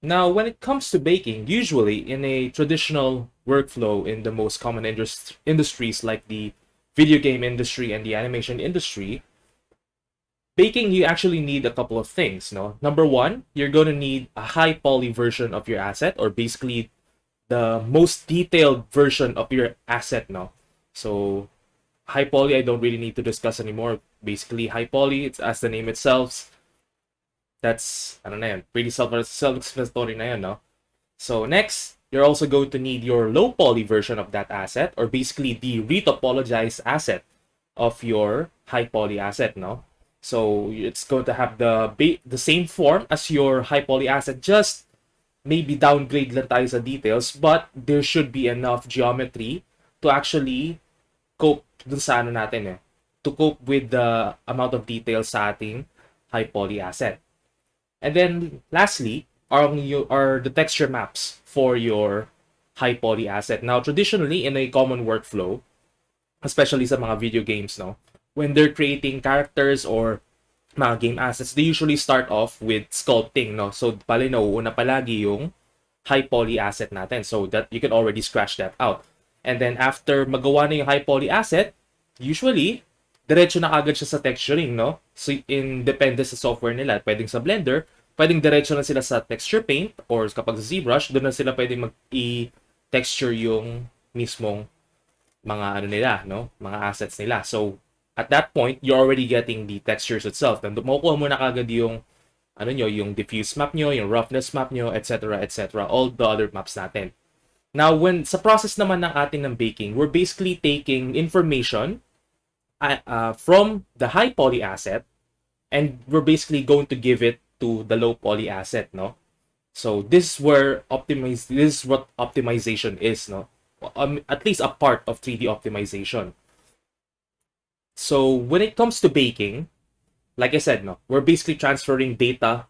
Now, when it comes to baking, usually in a traditional workflow in the most common industries like the video game industry and the animation industry, baking, you actually need a couple of things. No, number one, you're going to need a high poly version of your asset, or basically the most detailed version of your asset. No, so high poly, I don't really need to discuss anymore. Basically, high poly, it's as the name itself. That's I don't know, pretty self-explanatory na yan, no? So next, you're also going to need your low poly version of that asset, or basically the retopologized asset of your high poly asset, no? So it's going to have the same form as your high poly asset, just maybe downgrade lang tayo sa details, but there should be enough geometry to actually cope dun sa ano natin to cope with the amount of details sa ating high poly asset. And then lastly are the texture maps for your high poly asset. Now traditionally in a common workflow, especially sa mga video games, no, when they're creating characters or mga game assets, they usually start off with sculpting, no? So pala nauuna palagi yung high poly asset natin. So that you can already scratch that out. And then after magawa na yung high poly asset, usually diretso na agad siya sa texturing, no? So in depende sa software nila, pwedeng sa Blender, pwedeng diretso na sila sa texture paint, or kapag sa ZBrush, doon na sila pwedeng mag-i-texture yung mismong mga ano nila, no? Mga assets nila. So at that point, you're already getting the textures itself. Then makukuha mo na kagad yung ano nyo, yung diffuse map nyo, yung roughness map nyo, etc., etc., all the other maps natin. Now, when sa process naman ng ating ng baking, we're basically taking information from the high poly asset, and we're basically going to give it to the low poly asset, no? So this is what optimization is, no? At least a part of 3D optimization. So when it comes to baking, like I said, no, we're basically transferring data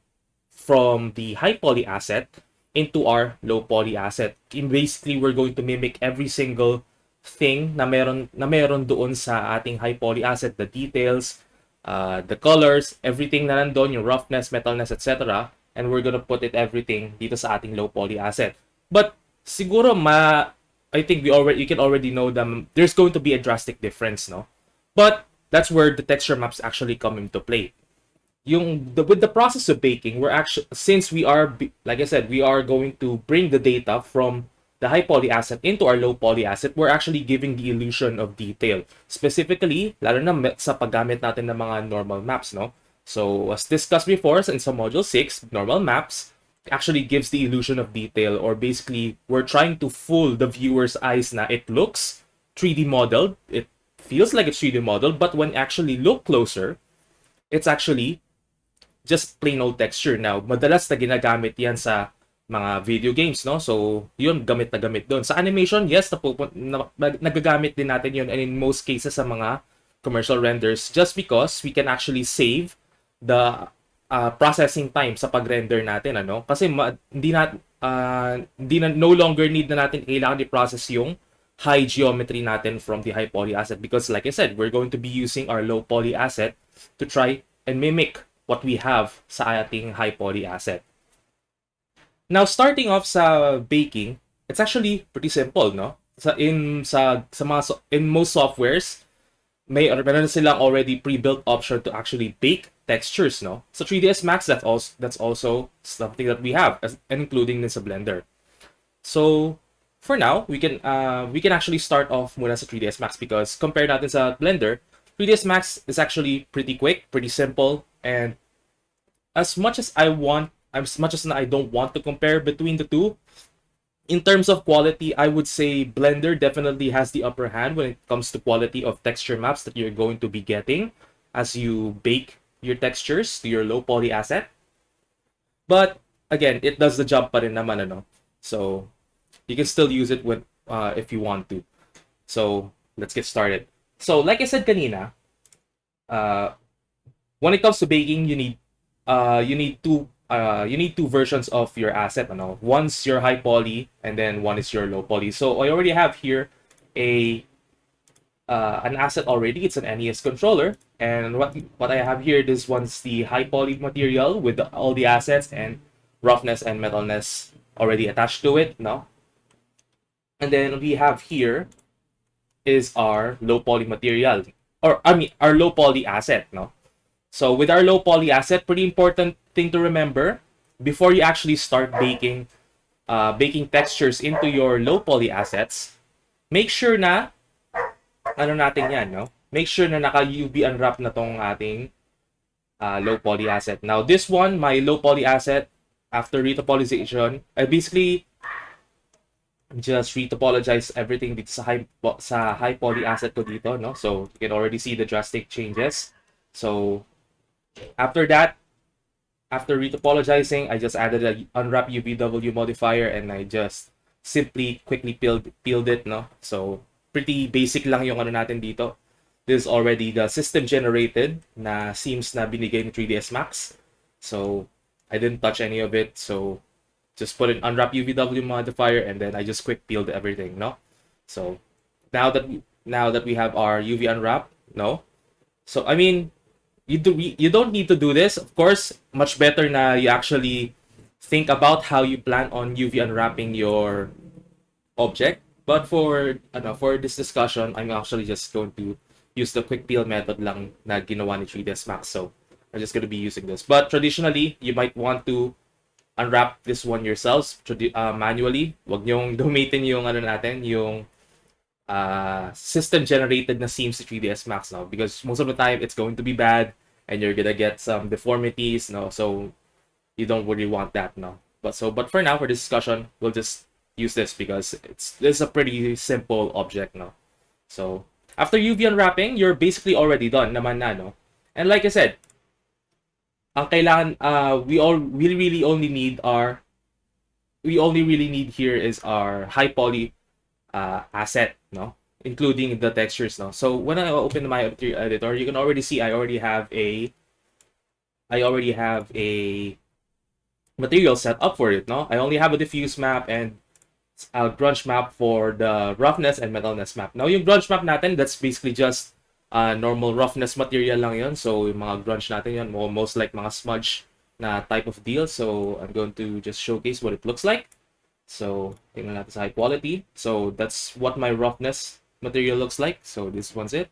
from the high poly asset into our low poly asset. Basically, we're going to mimic every single thing na meron doon sa ating high poly asset, the details, the colors, everything na nandun, yung roughness, metalness, etc. And we're gonna put it everything dito sa ating low poly asset. But siguro I think you can already know them. There's going to be a drastic difference, no? But that's where the texture maps actually come into play. With the process of baking, we're actually, since we are, like I said, we are going to bring the data from the high poly asset into our low poly asset, we're actually giving the illusion of detail. Specifically, lalo na sa paggamit natin ng mga normal maps, no? So, as discussed before in some module 6, normal maps actually gives the illusion of detail, or basically, we're trying to fool the viewer's eyes na it looks 3D modeled, it feels like it's 3D modeled, but when actually look closer, it's actually just plain old texture. Now, madalas na ginagamit yan sa mga video games, no? So, yun, gamit na gamit doon. Sa animation, yes, nagagamit din natin yun, and in most cases sa mga commercial renders, just because we can actually save the processing time sa pag-render natin, ano? Kasi hindi na no longer need na natin kailangan i-process yung high geometry natin from the high poly asset, because like I said, we're going to be using our low poly asset to try and mimic what we have sa ating high poly asset. Now, starting off sa baking, it's actually pretty simple, no? In most softwares, meron silang already pre-built option to actually bake textures, no? So 3ds Max, that's also something that we have, including din sa Blender. So for now, we can actually start off muna sa 3ds Max, because compared natin sa Blender, 3ds Max is actually pretty quick, pretty simple, and as much as I don't want to compare between the two, in terms of quality, I would say Blender definitely has the upper hand when it comes to quality of texture maps that you're going to be getting as you bake your textures to your low poly asset. But again, it does the job pa rin naman, ano? So you can still use it if you want to. So let's get started. So like I said kanina, when it comes to baking, you need two versions of your asset. Ano? One's your high poly, and then one is your low poly. So I already have here an asset already. It's an NES controller, and what I have here, this one's the high poly material with all the assets, and roughness and metalness already attached to it, no? And then we have here is our low poly material, or I mean our low poly asset, no? So with our low poly asset, pretty important thing to remember before you actually start baking textures into your low poly assets, make sure na ano natin yan, no? Make sure na naka UV unwrap na tong ating low poly asset. Now this one, my low poly asset, after retopolization, I basically just retopologize everything dito sa high poly asset ko dito, no? So you can already see the drastic changes. So after that, after retopologizing, I just added a unwrap UVW modifier and I just simply quickly peeled it, no? So pretty basic lang yung ano natin dito. This is already the system generated na seams na binigay ni 3ds Max. So I didn't touch any of it. So just put an unwrap UVW modifier and then I just quick peeled everything, no? So now that we have our UV unwrap, no? So I mean, you don't need to do this. Of course, much better na you actually think about how you plan on UV unwrapping your object. But for this discussion, I'm actually just going to use the quick peel method lang na ginawa ni 3ds Max. So I'm just going to be using this. But traditionally, you might want to unwrap this one yourselves manually. Wag niyong gamitin yung ano natin, yung system generated na seams to 3ds Max now, because most of the time it's going to be bad and you're gonna get some deformities, no? So you don't really want that, no? But for now, for this discussion, we'll just use this because it's a pretty simple object, no? So after UV unwrapping, you're basically already done naman na, no? And like I said, ang kailangan we really only need here is our high poly asset, no, including the textures, no. So when I open my editor, you can already see I already have a material set up for it, no. I only have a diffuse map and a grunge map for the roughness and metalness map. Now yung grunge map natin, that's basically just normal roughness material lang yun. So yung mga grunge natin yun, most like mga smudge na type of deal. So I'm going to just showcase what it looks like. So tingnan natin sa high quality. So that's what my roughness material looks like. So this one's it.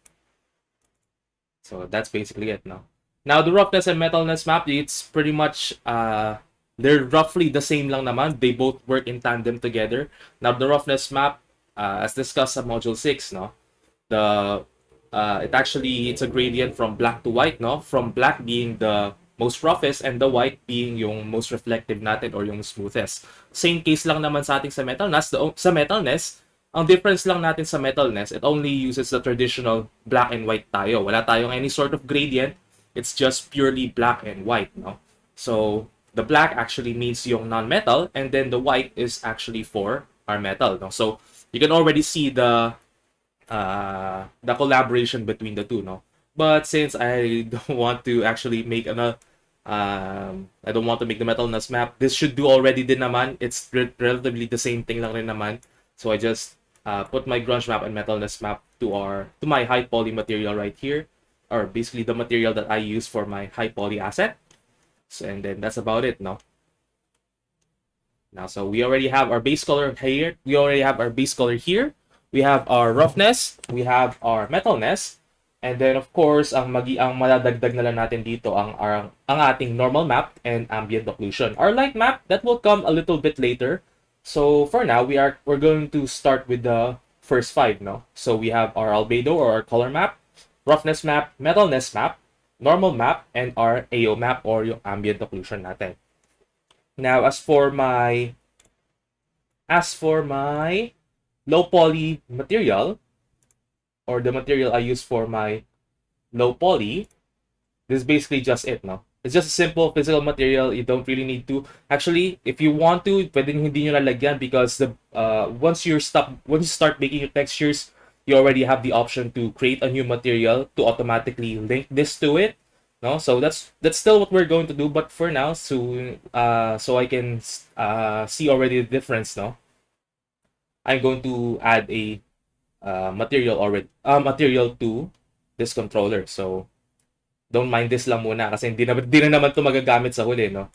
So that's basically it now. Now the roughness and metalness map, it's pretty much they're roughly the same lang naman. They both work in tandem together. Now the roughness map, as discussed sa module 6, no, it's a gradient from black to white, no, from black being the most roughest and the white being yung most reflective natin or yung smoothest. Same case lang naman sa ating sa metalness. Sa metalness, ang difference lang natin sa metalness, it only uses the traditional black and white tayo. Wala tayong any sort of gradient. It's just purely black and white, no? So the black actually means yung non-metal, and then the white is actually for our metal, no? So you can already see the collaboration between the two, no? But since I don't want to actually make I don't want to make the metalness map, this should do already din naman. It's relatively the same thing lang rin naman. So I just put my grunge map and metalness map to my high poly material right here, or basically the material that I use for my high poly asset. So, and then that's about it, no? Now, so we already have our base color here. We have our roughness. We have our metalness. And then, of course, ang madadagdag na lang natin dito ang ating normal map and ambient occlusion. Our light map, that will come a little bit later. So for now, we're going to start with the first 5, no? So we have our albedo or our color map, roughness map, metalness map, normal map, and our AO map or yung ambient occlusion natin. Now, as for my low poly material, or the material I use for my low poly, this is basically just it, no? It's just a simple physical material. You don't really need to. Actually, if you want to, pwedeng hindi nyo lalagyan because once you start making your textures, you already have the option to create a new material to automatically link this to it, no? So that's still what we're going to do, but for now, so I can see already the difference, no? I'm going to add a material to this controller. So don't mind this lang muna kasi hindi na naman to magagamit sa huli, no?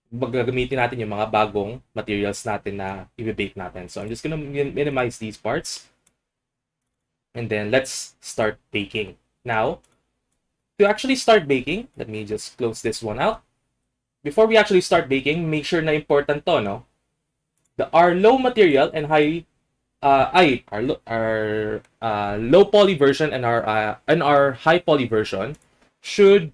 gagamitin natin yung mga bagong materials natin na i-bake natin. So I'm just gonna minimize these parts. And then let's start baking. Now, to actually start baking, let me just close this one out. Before we actually start baking, make sure na important to, no? Our low material and high our low poly version and our high poly version should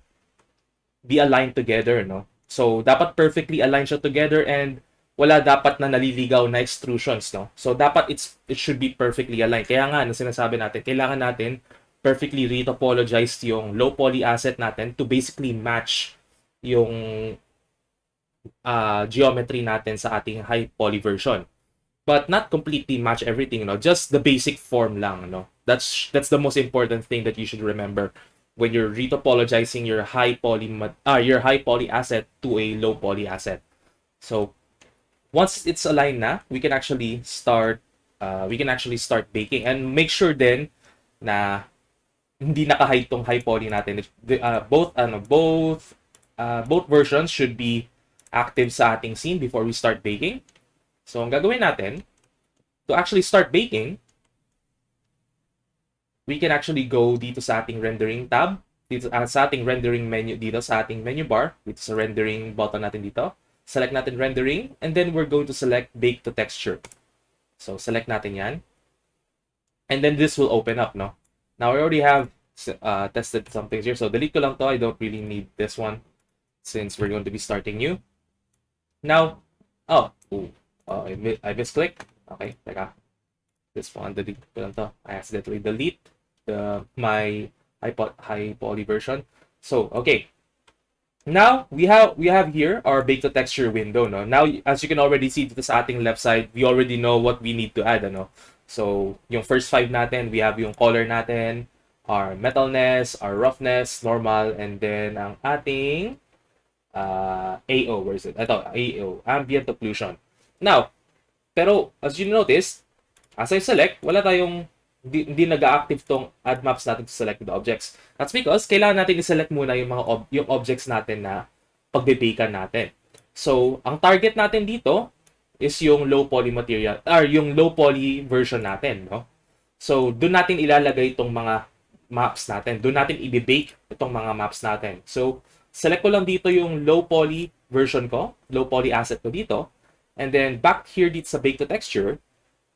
be aligned together, no? So dapat perfectly aligned siya together and wala dapat na naliligaw na extrusions, no? So dapat it should be perfectly aligned. Kaya nga na sinasabi natin, kailangan natin perfectly retopologized yung low poly asset natin to basically match yung geometry natin sa ating high poly version. But not completely match everything, no? Just the basic form lang, no? That's the most important thing that you should remember when you're retopologizing your high poly asset to a low poly asset. So once it's aligned na, we can actually start baking, and make sure then na hindi naka-high tong high poly natin. Both versions should be active sa ating scene before we start baking. So, ang gagawin natin, to actually start baking, we can actually go dito sa ating rendering tab, dito sa ating rendering menu, dito sa ating menu bar, dito sa rendering button natin dito. Select natin rendering, and then we're going to select bake to texture. So, select natin yan. And then this will open up, no? Now, I already have tested some things here. So, delete ko lang to. I don't really need this one since we're going to be starting new. Now, I misclicked. Okay, teka. This one, delete ko lang to. I accidentally delete my high poly version. So, okay. Now, we have here our bake to texture window, no? Now, as you can already see dito sa ating left side, we already know what we need to add, ano? So, yung first 5 natin, we have yung color natin, our metalness, our roughness, normal, and then ang ating AO, where is it? Ito, AO, ambient occlusion. Now, pero as you notice, as I select, wala tayong hindi nag-active tong add maps natin to selected objects. That's because kailangan natin i-select muna yung mga yung objects natin na pagbe-bakean natin. So, ang target natin dito is yung low poly material or yung low poly version natin, no? So, doon natin ilalagay itong mga maps natin. Doon natin i-bake itong mga maps natin. So, select ko lang dito yung low poly version ko, low poly asset ko dito. And then, back here dito sa bake to texture,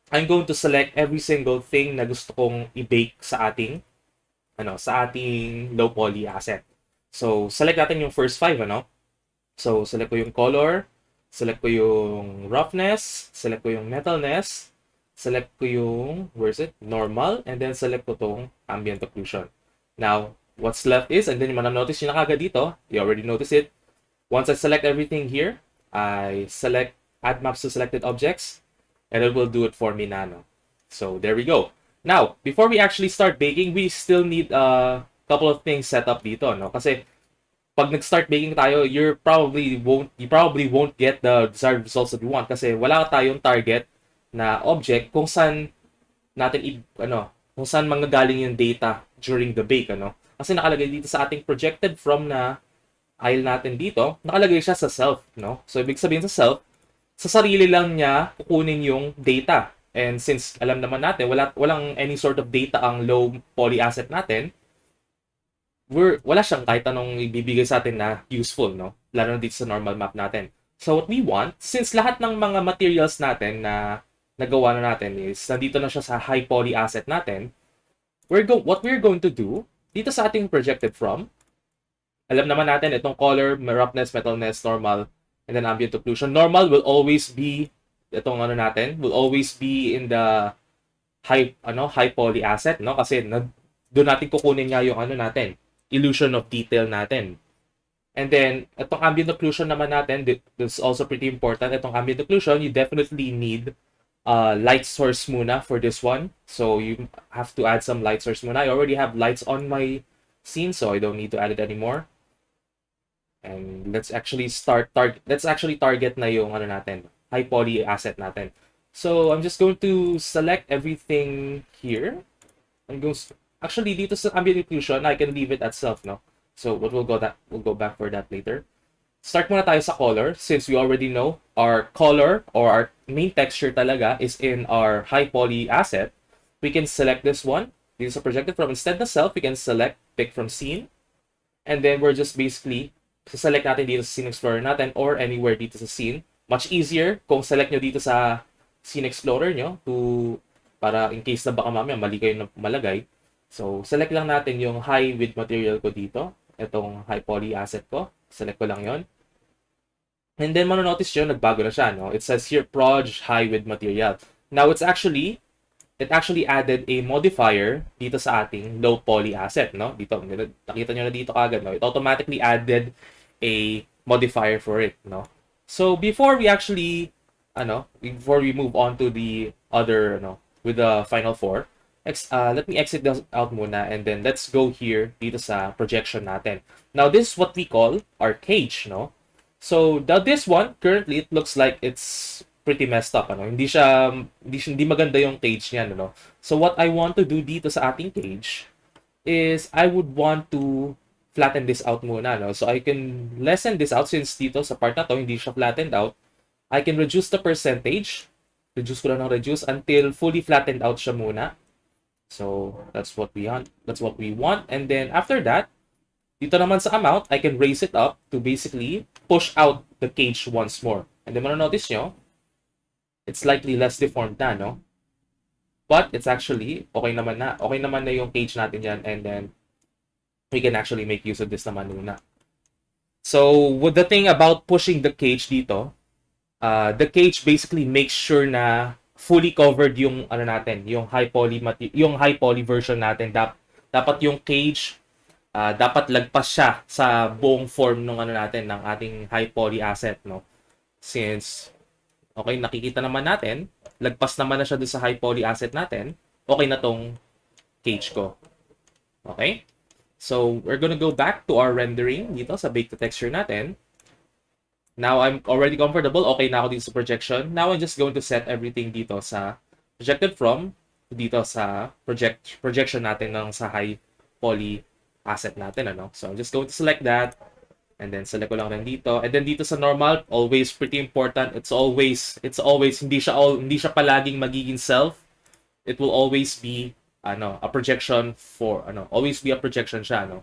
I'm going to select every single thing na gusto kong i-bake sa ating low poly asset. So, select natin yung first 5, ano? So, select ko yung color, select ko yung roughness, select ko yung metalness, select ko yung, normal, and then select ko tong ambient occlusion. Now, what's left is, and then yung notice nyo na kagad dito, you already notice it. Once I select everything here, I select add maps to selected objects, and it will do it for me na, no? So, there we go. Now, before we actually start baking, we still need a couple of things set up dito, no? Kasi, pag nag-start baking tayo, you probably won't get the desired results that we want kasi wala tayong target na object kung saan natin kung saan manggagaling yung data during the bake, ano? Kasi nakalagay dito sa ating projected from na aisle natin dito, nakalagay siya sa self, no? So, ibig sabihin sa self, sa sarili lang niya kukunin yung data. And since alam naman natin, walang any sort of data ang low poly asset natin, wala siyang kahit anong ibibigay sa atin na useful, no? Lalo na dito sa normal map natin. So what we want, since lahat ng mga materials natin na nagawa na natin is nandito na siya sa high poly asset natin, what we're going to do, dito sa ating projected from, alam naman natin itong color, roughness, metalness, normal, and then ambient occlusion. Normal will always be will always be in the high poly asset, no? Kasi doon natin kukunin nga yung natin, illusion of detail natin. And then itong ambient occlusion naman natin, this is also pretty important. Itong ambient occlusion, you definitely need light source muna for this one. So you have to add some light source muna. I already have lights on my scene, so I don't need to add it anymore. And let's actually target na yung natin, high poly asset natin. So I'm just going to select everything here. Actually dito sa ambient occlusion, I can leave it at self, no? So we'll go back for that later. start muna tayo sa color since we already know our color or our main texture talaga is in our high poly asset. We can select this one. Dito sa projected from, instead na self, we can select pick from scene. And then we're just basically select natin dito sa scene explorer natin or anywhere dito sa scene. Much easier kung select nyo dito sa scene explorer nyo para in case na baka mamaya mali kayo na malagay. So select lang natin yung high with material ko dito. Itong high poly asset ko. Select ko lang yon. And then manonotice nyo, nagbago na siya, no? It says here, proj high with material. Now, it actually added a modifier dito sa ating low poly asset, no? Dito, nakita nyo na dito kagad, no? It automatically added a modifier for it, no? So, before we move on to the other, with the final four, let me exit this out muna and then let's go here dito sa projection natin. Now, this is what we call our cage, no? So, this one, currently, it looks like it's pretty messed up, ano? Hindi maganda yung cage niya, ano? So, what I want to do dito sa ating cage is I would want to flatten this out muna, no? So, I can lessen this out since dito sa part na to, hindi siya flattened out. I can reduce the percentage. Reduce ko lang ng reduce until fully flattened out siya muna. So, that's what we want. That's what we want. And then, after that, dito naman sa amount, I can raise it up to basically push out the cage once more. And then, manonotice nyo, it's slightly less deformed na, no? But, it's actually, okay naman na. Okay naman na yung cage natin yan. And then, we can actually make use of this naman muna. So, with the thing about pushing the cage dito, the cage basically makes sure na fully covered yung, yung high poly version natin. Dapat yung cage, dapat lagpas siya sa buong form ng ng ating high poly asset, no? Since okay, nakikita naman natin, lagpas naman na siya doon sa high poly asset natin, okay na tong cage ko. Okay? So, we're gonna go back to our rendering dito sa bake to texture natin. Now, I'm already comfortable. Okay na ako dito sa projection. Now, I'm just going to set everything dito sa projected from dito sa projection natin ng sa high poly asset natin, ano? So, I'm just going to select that. And then, select ko lang rin dito. And then, dito sa normal, always pretty important. It's always, hindi siya palaging magiging self. It will always be, a projection for, always be a projection siya, no?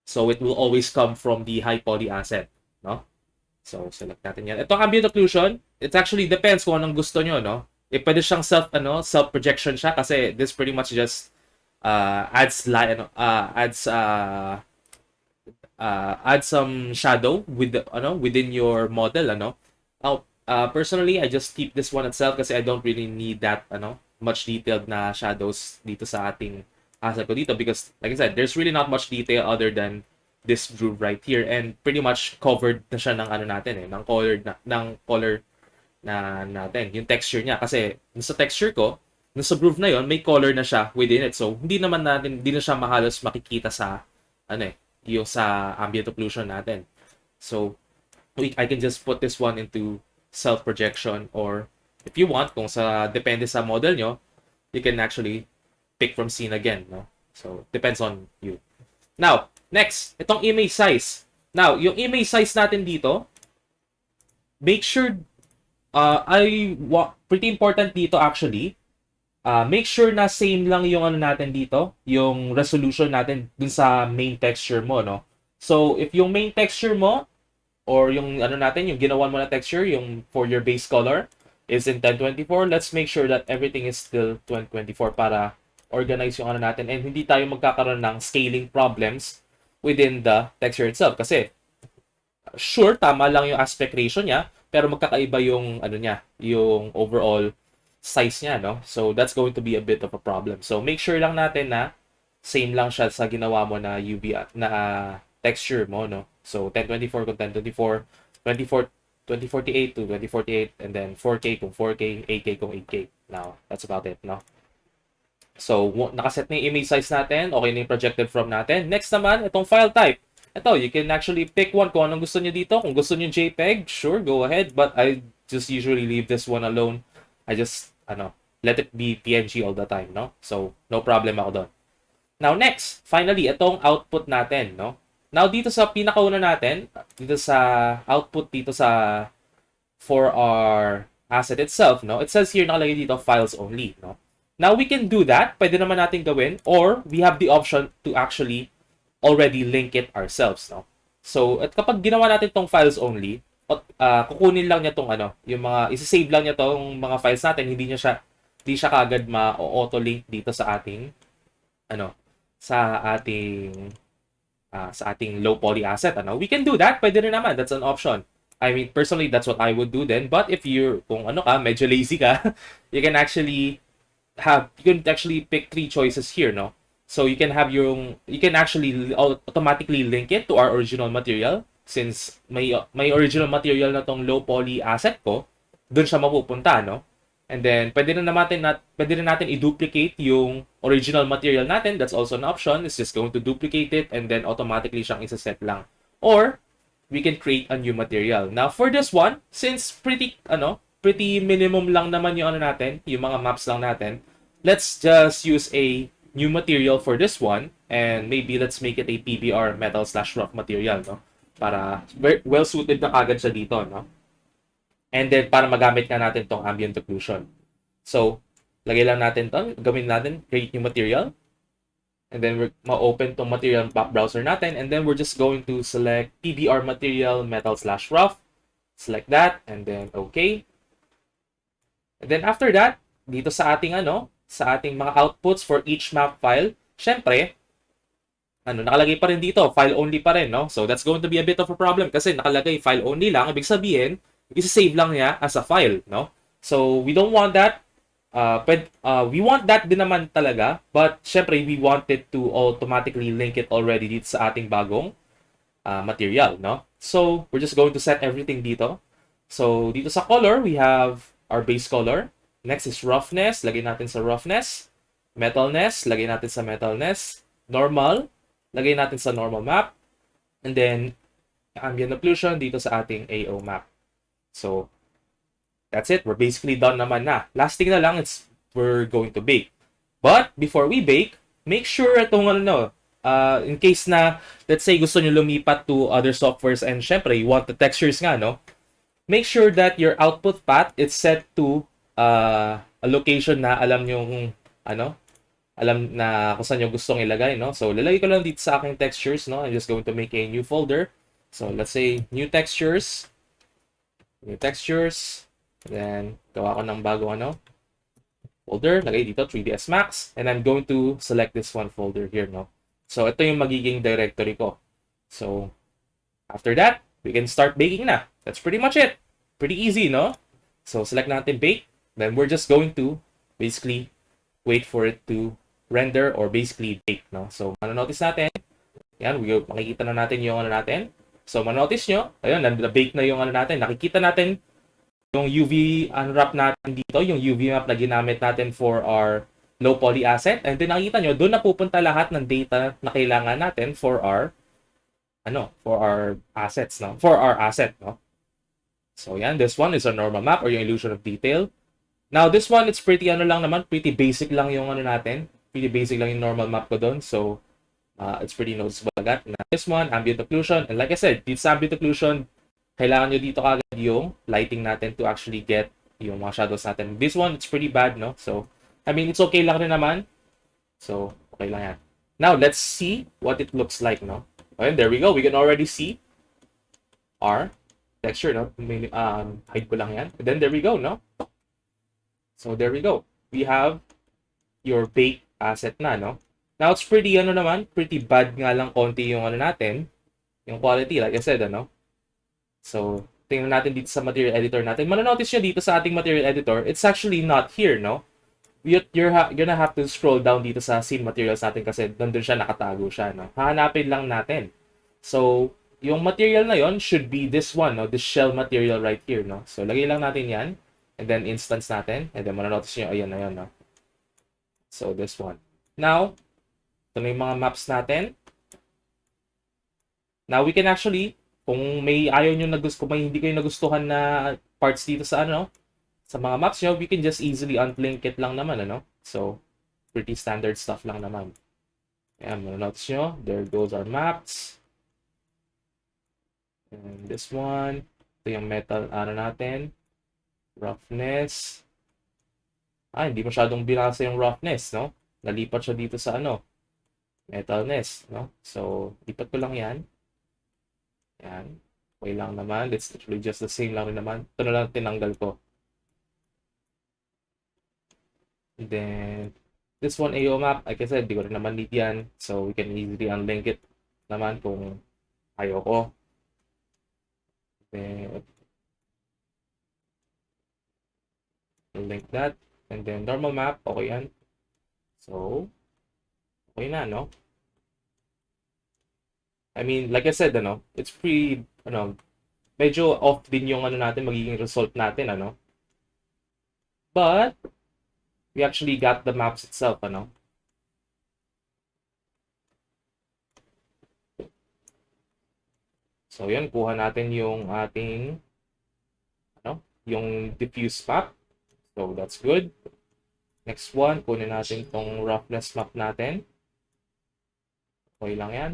So, it will always come from the high poly asset, no? So, select natin yan. Itong ambient occlusion, it actually depends kung anong gusto nyo, no? Pwede siyang self-projection siya kasi this pretty much just adds some shadow within your model, personally I just keep this one itself kasi I don't really need that much detailed na shadows dito sa ating asset ko dito because like I said, there's really not much detail other than this groove right here and pretty much covered na siya ng ng color na natin, yung texture niya kasi sa texture ko sa groove na yon may color na siya within it. So, hindi na siya mahalos makikita sa, yung sa ambient occlusion natin. So, I can just put this one into self-projection or if you want, depende sa model nyo, you can actually pick from scene again, no? So, depends on you. Now, next, itong image size. Now, yung image size natin dito, make sure, pretty important dito actually, make sure na same lang yung natin dito, yung resolution natin dun sa main texture mo, no? So, if yung main texture mo, or yung yung ginawan mo na texture, yung for your base color, is in 1024, let's make sure that everything is still 1024 para organize yung natin and hindi tayo magkakaroon ng scaling problems within the texture itself. Kasi, sure, tama lang yung aspect ratio niya, pero magkakaiba yung, yung overall size niya, no? So, that's going to be a bit of a problem. So, make sure lang natin na same lang siya sa ginawa mo na texture mo, no? So, 1024 kung 1024, 2048 to 2048, and then 4K kung 4K, 8K kung 8K. Now, that's about it, no? So, nakaset na yung image size natin, okay na yung projected from natin. Next naman, itong file type. Ito, you can actually pick one kung anong gusto nyo dito. Kung gusto nyo JPEG, sure, go ahead. But I just usually leave this one alone. I just, let it be PNG all the time, no? So, no problem ako doon. Now, next, finally, itong output natin, no? Now, dito sa pinakauna natin, dito sa output dito sa for our asset itself, no? It says here nakalagay dito files only, no? Now, we can do that. Pwede naman natin gawin, or we have the option to actually already link it ourselves, no? So, at kapag ginawa natin tong files only, kukunin lang niya tong ano, yung mga isa-save lang niya tong mga files natin, hindi siya kagad ma-auto-link dito sa ating ano, sa ating low poly asset, ano. We can do that. Pwede rin naman. That's an option. I mean, personally, that's what I would do then. But if you're, kung ano ka, medyo lazy ka, you can actually pick 3 choices here, no? So you can actually automatically link it to our original material since may original material na tong low poly asset ko, doon siya mapupunta, no? And then pwede rin natin i-duplicate yung original material natin. That's also an option. It's just going to duplicate it and then automatically siyang isa-set lang. Or we can create a new material. Now for this one, since pretty minimum lang naman yung natin, yung mga maps lang natin, let's just use a new material for this one, and maybe let's make it a PBR metal/rough material, no? Para well suited na kagad siya dito, no? And then para magamit nga natin tong ambient occlusion. So, lagay lang natin to, gawin natin create new material. And then we're ma-open tong material map browser natin, and then we're just going to select PBR material metal/rough. Select that, and then okay. And then after that, dito sa ating sa ating mga outputs for each map file, syempre, nakalagay pa rin dito, file only pa rin, no? So that's going to be a bit of a problem kasi nakalagay file only lang, ibig sabihin, isa-save lang niya as a file, no? So we don't want that. We want that din naman talaga, but syempre we want it to automatically link it already dito sa ating bagong material, no? So we're just going to set everything dito. So dito sa color, we have our base color. Next is roughness, lagay natin sa roughness. Metalness, lagay natin sa metalness. Normal, lagay natin sa normal map. And then ambient occlusion dito sa ating AO map. So that's it. We're basically done naman na. Last thing na lang, we're going to bake. But before we bake, make sure itong in case na, let's say, gusto nyo lumipat to other softwares and syempre, you want the textures nga, no? Make sure that your output path is set to a location na alam na kung saan nyo gustong ilagay, no? So, lalagay ko lang dito sa aking textures, no? I'm just going to make a new folder. So, let's say, new textures. Then, gawa ko ng bago folder. Lagay dito, 3ds Max. And I'm going to select this one folder here, no? So, ito yung magiging directory ko. So, after that, we can start baking na. That's pretty much it. Pretty easy, no? So, select natin bake. Then, we're just going to basically wait for it to render or basically bake, no? So, manonotice natin. Yan, makikita na natin yung natin. So, manotice nyo, ayun, na-bake na yung natin. Nakikita natin yung UV unwrap natin dito, yung UV map na ginamit natin for our low poly asset. And then nakikita nyo, doon napupunta lahat ng data na kailangan natin for our assets, no? For our asset, no? So, yan, this one is a normal map or yung illusion of detail. Now, this one, it's pretty pretty basic lang yung natin. Pretty basic lang yung normal map ko doon. So, it's pretty noticeable agad. Now, this one, ambient occlusion. And like I said, this ambient occlusion, kailangan nyo dito kagad yung lighting natin to actually get yung mga shadows natin. This one, it's pretty bad, no? So, I mean, it's okay lang rin naman. So, okay lang yan. Now, let's see what it looks like, no? And there we go. We can already see our texture, no? Hide ko lang yan. And then, there we go, no? So, there we go. We have your baked asset na, no? Now, it's pretty, pretty bad nga lang konti yung natin. Yung quality, like I said, So, tingnan natin dito sa material editor natin. Manonotice nyo dito sa ating material editor, it's actually not here, no? You're gonna have to scroll down dito sa scene materials natin kasi nandun siya, nakatago siya, no? Hahanapin lang natin. So, yung material na yon should be this one, no? This shell material right here, no? So, lagay lang natin yan. And then, instance natin. And then, manonotice nyo, ayan na yun, no? So, this one. Now, ito na yung mga maps natin. Now, we can actually, kung may ayaw nyo kung may hindi kayo nagustuhan na parts dito sa sa mga maps nyo, we can just easily unlink it lang naman, So, pretty standard stuff lang naman. Ayan, notice nyo, there goes our maps. And this one, ito yung metal, ano natin, roughness. Hindi masyadong binasa yung roughness, no? Nalipat siya dito sa ano, metalness, no? So, lipat ko lang yan. Yan. Okay lang naman. It's literally just the same lang rin naman. Ito na lang tinanggal ko. And then, this one AO map, like I said, di ko rin naman need yan. So, we can easily unlink it naman kung ayoko. Then, link that. And then, normal map, okay yan. So, okay na, no? I mean, like I said, ano, it's pretty, ano, medyo off din yung ano natin, magiging result natin, ano. But, we actually got the maps itself, ano. So, yun, kuha natin yung ating, ano, yung diffuse map. So, that's good. Next one, kunin natin tong roughness map natin. Okay lang yan.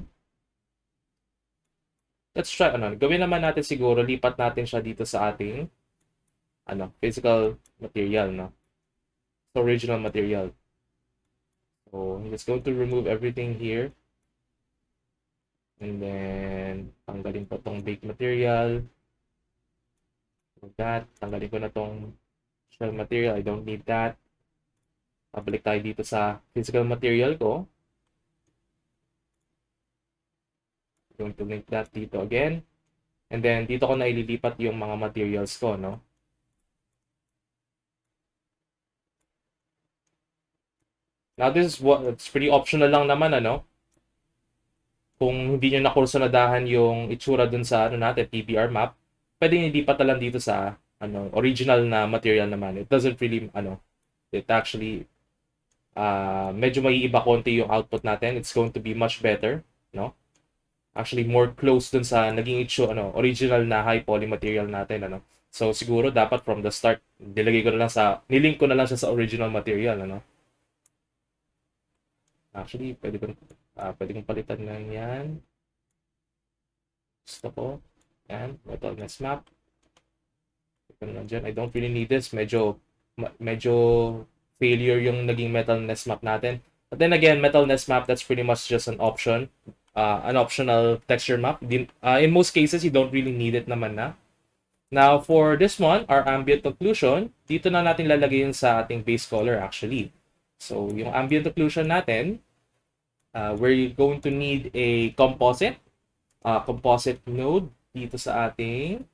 Let's try, ano, gawin naman natin siguro, lipat natin siya dito sa ating, ano, physical material, no? So, original material. So, I'm just going to remove everything here. And then, tanggalin ko tong baked material. Like that. Tanggalin ko na tong shell material. I don't need that. Pabalik tayo dito sa physical material ko. Going to link that dito again. And then, dito ko na ililipat yung mga materials ko, no? Now, this is what, it's pretty optional lang naman, ano? Kung hindi nyo nakursunadahan yung itsura dun sa, ano natin, PBR map, pwede nyo ilipat na lang dito sa, ano, original na material naman. It doesn't really, ano, it actually, medyo maiiba konti yung output natin. It's going to be much better, no? Actually, more close dun sa naging ano, original na high poly material natin, ano? So, siguro dapat from the start, nilagay ko na lang sa, nilink ko na lang siya sa original material, ano? Actually, pwede kong palitan na yan. Gusto ko. Yan, Metalness map. Ito na lang dyan. I don't really need this. Medyo failure yung naging Metalness map natin. But then again, Metalness map, that's pretty much just an option. An optional texture map. In most cases, you don't really need it naman na. Now, for this one, our ambient occlusion, dito na natin lalagay yun sa ating base color actually. So, yung ambient occlusion natin, we're going to need a composite node dito sa ating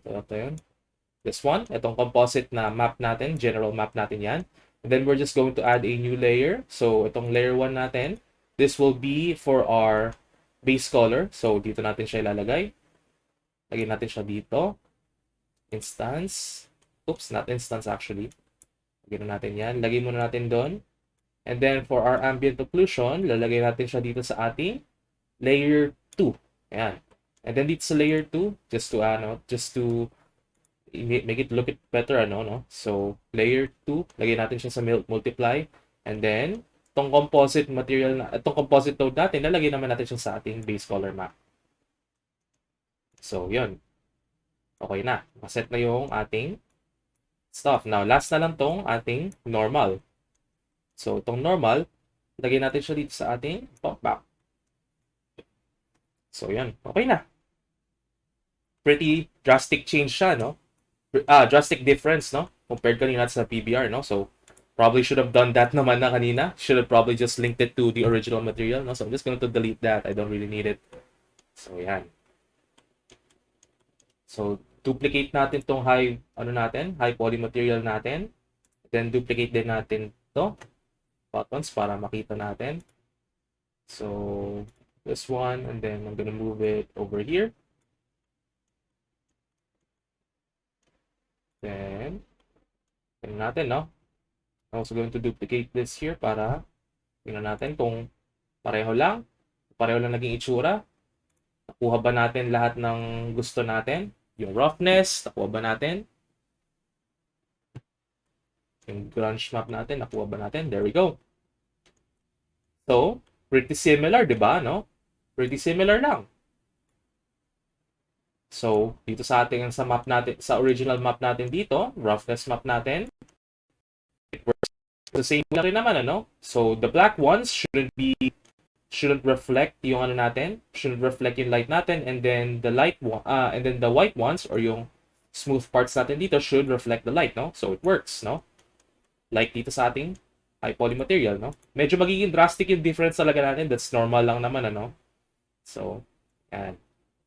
ito yun. This one, itong composite na map natin, general map natin yan. And then we're just going to add a new layer. So itong layer 1 natin, this will be for our base color. So dito natin siya ilalagay. Lagyan natin siya dito. Instance. Oops, not instance actually. Lagyan natin yan. Lagay muna natin doon. And then for our ambient occlusion, lalagay natin siya dito sa ating layer 2. Ayan. And then dito sa layer 2, just to make it look it better, no? So, layer 2, lagay natin siya sa multiply. And then, itong composite material, itong composite node natin, lalagay naman natin siya sa ating base color map. So, yun. Okay na. Maset na yung ating stuff. Now, last na lang tong ating normal. So, itong normal, lagay natin siya dito sa ating pop map. So, yan. Okay na. Pretty drastic change siya, no? Drastic difference, no? Compared kanina sa PBR, no? So, probably should have done that naman na kanina. Should have probably just linked it to the original material, no? So, I'm just going to delete that. I don't really need it. So, yan. So, duplicate natin tong high poly material natin. Then, duplicate din natin to buttons para makita natin. So, this one, and then I'm gonna move it over here. Then, tingnan natin, no? I'm also going to duplicate this here para tingnan natin kung pareho lang naging itsura. Nakuha ba natin lahat ng gusto natin? Yung roughness, nakuha ba natin? Yung grunge map natin, nakuha ba natin? There we go. So, pretty similar, di ba, no? Pretty similar lang. So, dito sa ating sa map natin, sa original map natin dito, roughness map natin, it works the same lang rin naman, ano? So, the black ones shouldn't reflect yung ano natin, shouldn't reflect yung light natin, and then the white ones or yung smooth parts natin dito should reflect the light, no? So, it works, no? Like dito sa ating high poly material, no? Medyo magiging drastic yung difference talaga natin. That's normal lang naman, ano? So, yan.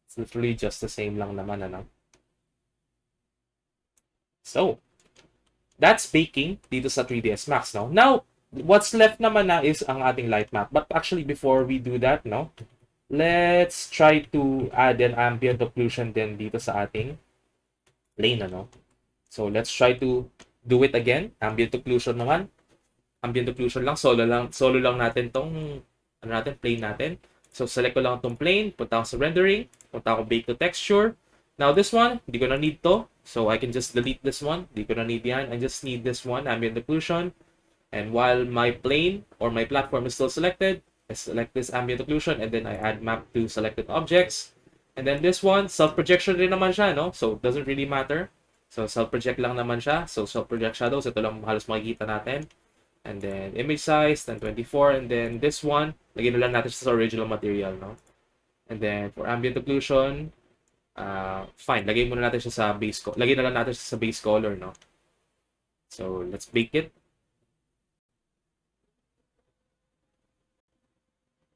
It's literally just the same lang naman, ano? So, that's baking dito sa 3ds Max, no? Now, what's left naman na is ang ating light map. But actually, before we do that, no? Let's try to add an ambient occlusion din dito sa ating plane, ano? So, let's try to do it again. Ambient occlusion naman. Ambient occlusion lang. Solo lang natin tong ano natin, plane natin. So, select ko lang itong plane. Punta ako sa rendering. Punta ako bake to texture. Now, this one, hindi ko na need to. So, I can just delete this one. Hindi ko na need yan. I just need this one, ambient occlusion. And while my plane or my platform is still selected, I select this ambient occlusion and then I add map to selected objects. And then this one, self-projection rin naman siya, no? So, it doesn't really matter. So, self-project lang naman siya. So, self-project shadows. Ito lang halos makikita natin. And then, image size, 1024. And then, this one, lagyan na lang natin sa original material, no? And then, for ambient occlusion, fine. Lagay muna natin siya sa base color. Lagyan na lang natin siya sa base color, no? So, let's bake it.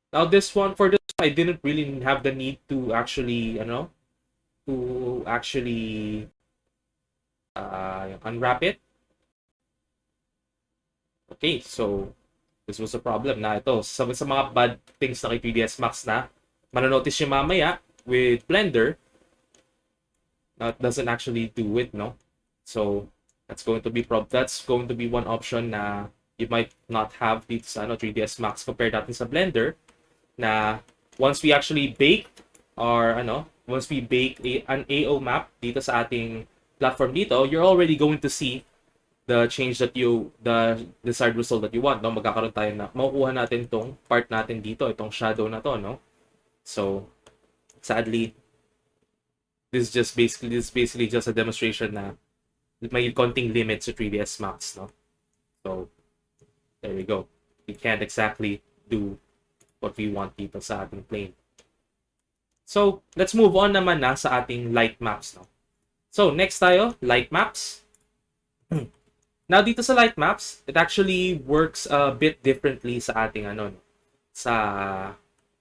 Now, for this one, I didn't really have the need to actually, unwrap it. Okay, so, this was a problem na ito. Sa mga bad things na kay 3ds Max na, manonotice yung mamaya with Blender, it doesn't actually do it, no? So, that's going to be one option na you might not have dito sa 3ds Max compared natin sa Blender, na once we actually bake an AO map dito sa ating platform dito, you're already going to see the desired result that you want, no? Magkakaroon tayo makukuha natin tong part natin dito, itong shadow na to, no? So, sadly, this is basically just a demonstration na may konting limits sa 3ds Max, no? So, there we go. We can't exactly do what we want dito sa ating plane. So, let's move on naman na sa ating light maps, no? So, next tayo, light maps. Now, dito sa light maps, it actually works a bit differently sa ating sa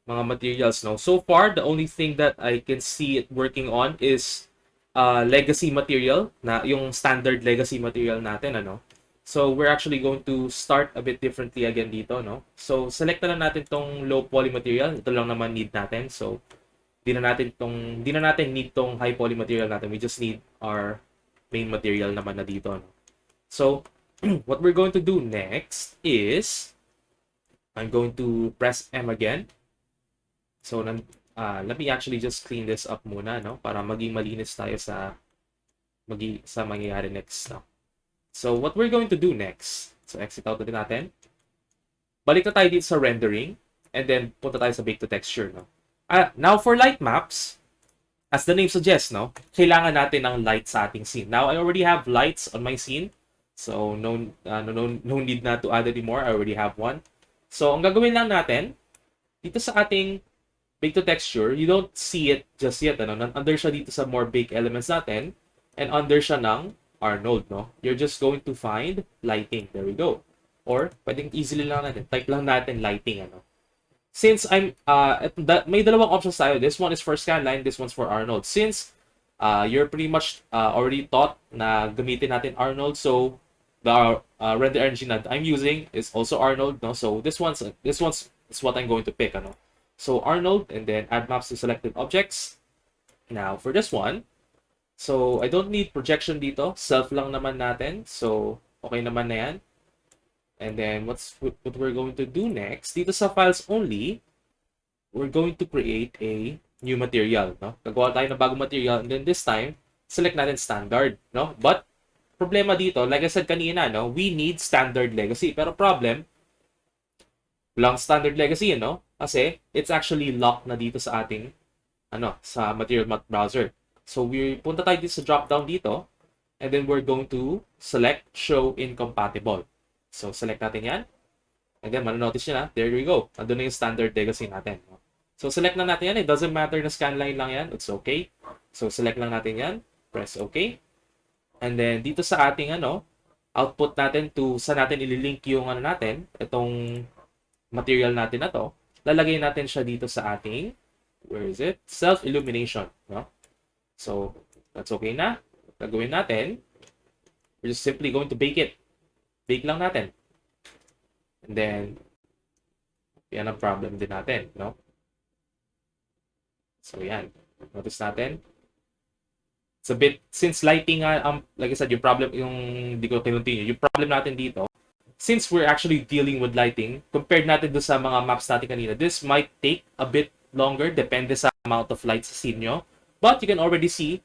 mga materials, no? So far, the only thing that I can see it working on is legacy material, na yung standard legacy material natin, ano? So, we're actually going to start a bit differently again dito, no? So, select na lang natin tong low poly material. Ito lang naman need natin. So, di na natin need tong high poly material natin. We just need our main material naman na dito, no? So, what we're going to do next is I'm going to press M again. So, let me actually just clean this up muna, no? Para maging malinis tayo sa mangyayari next, no? So, what we're going to do next, so exit out din natin. Balik na tayo dito sa rendering, and then punta tayo sa bake to texture, no? Now, for light maps, as the name suggests, no, kailangan natin ng light sa ating scene. Now, I already have lights on my scene, so no need na to add anymore. I already have one. So, ang gagawin lang natin, dito sa ating bake to texture, you don't see it just yet, ano? Under siya dito sa more bake elements natin, and under siya ng Arnold, no? You're just going to find lighting. There we go. Or, pwedeng easily lang natin. Type lang natin lighting, ano? Since may dalawang options tayo. This one is for scanline, this one's for Arnold. Since you're pretty much already taught na gamitin natin Arnold, so the render engine that I'm using is also Arnold, no? So this one's is what I'm going to pick, ano? So Arnold, and then add maps to selected objects. Now, for this one, so, I don't need projection dito. Self lang naman natin. So, okay naman na yan. And then, what we're going to do next, dito sa files only, we're going to create a new material, no? Gagawa tayo ng bagong material. And then this time, select natin standard, no? But, problema dito, like I said kanina, no? We need standard legacy. Pero problem, walang standard legacy, no? Kasi, it's actually locked na dito sa ating, sa material matte browser. So, punta tayo dito sa drop-down dito. And then we're going to select Show Incompatible. So, select natin yan. And then, manonotice nyo na. There we go. Andun na yung standard legacy natin. So, select na natin yan. It doesn't matter na scanline lang yan. It's okay. So, select lang natin yan. Press OK. And then, dito sa ating output natin to saan natin ililink yung natin, itong material natin na to, lalagay natin siya dito sa ating, where is it? Self-illumination. No? So, that's okay na. Gagawin natin, we're just simply going to bake it. Bake lang natin. And then, yan ang problem din natin, no? So, yan. Notice natin. It's a bit, since lighting, like I said, yung problem, yung, hindi ko continue, yung problem natin dito, since we're actually dealing with lighting, compared natin doon sa mga maps natin kanina, this might take a bit longer, depende sa amount of lights sa scene nyo. But you can already see,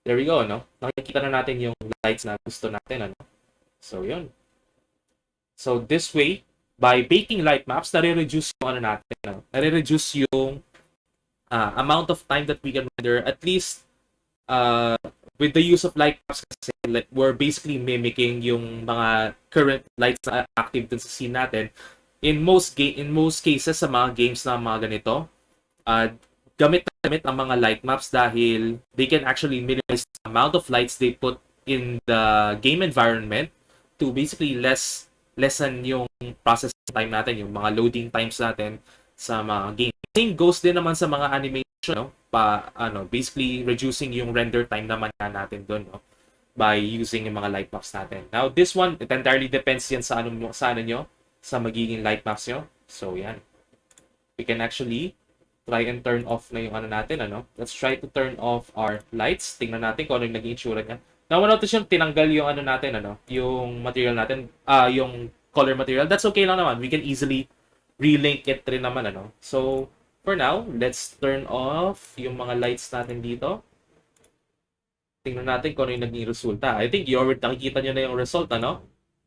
there we go, no? Nakikita na natin yung lights na gusto natin, ano? So, yun. So, this way, by baking light maps, nare-reduce yung natin, no? Nare-reduce yung amount of time that we can render, at least, with the use of light maps kasi, like, we're basically mimicking yung mga current lights na active dun sa scene natin. In most cases, sa mga games na mga ganito, gamit ang mga light maps dahil they can actually minimize the amount of lights they put in the game environment to basically lessen yung process time natin, yung mga loading times natin sa mga games. Same goes din naman sa mga animation, no? Basically reducing yung render time naman natin doon, no? By using yung mga light maps natin. Now, this one, it entirely depends yan sa sa magiging light maps nyo. So, yan. We can actually try and turn off na yung natin, Let's try to turn off our lights. Tingnan natin kung ano yung naging itsura niya. Now, notice yung tinanggal yung natin, yung material natin, yung color material. That's okay lang naman. We can easily relink it rin naman, So, for now, let's turn off yung mga lights natin dito. Tingnan natin kung ano yung naging resulta. I think you already nakikita nyo na yung result,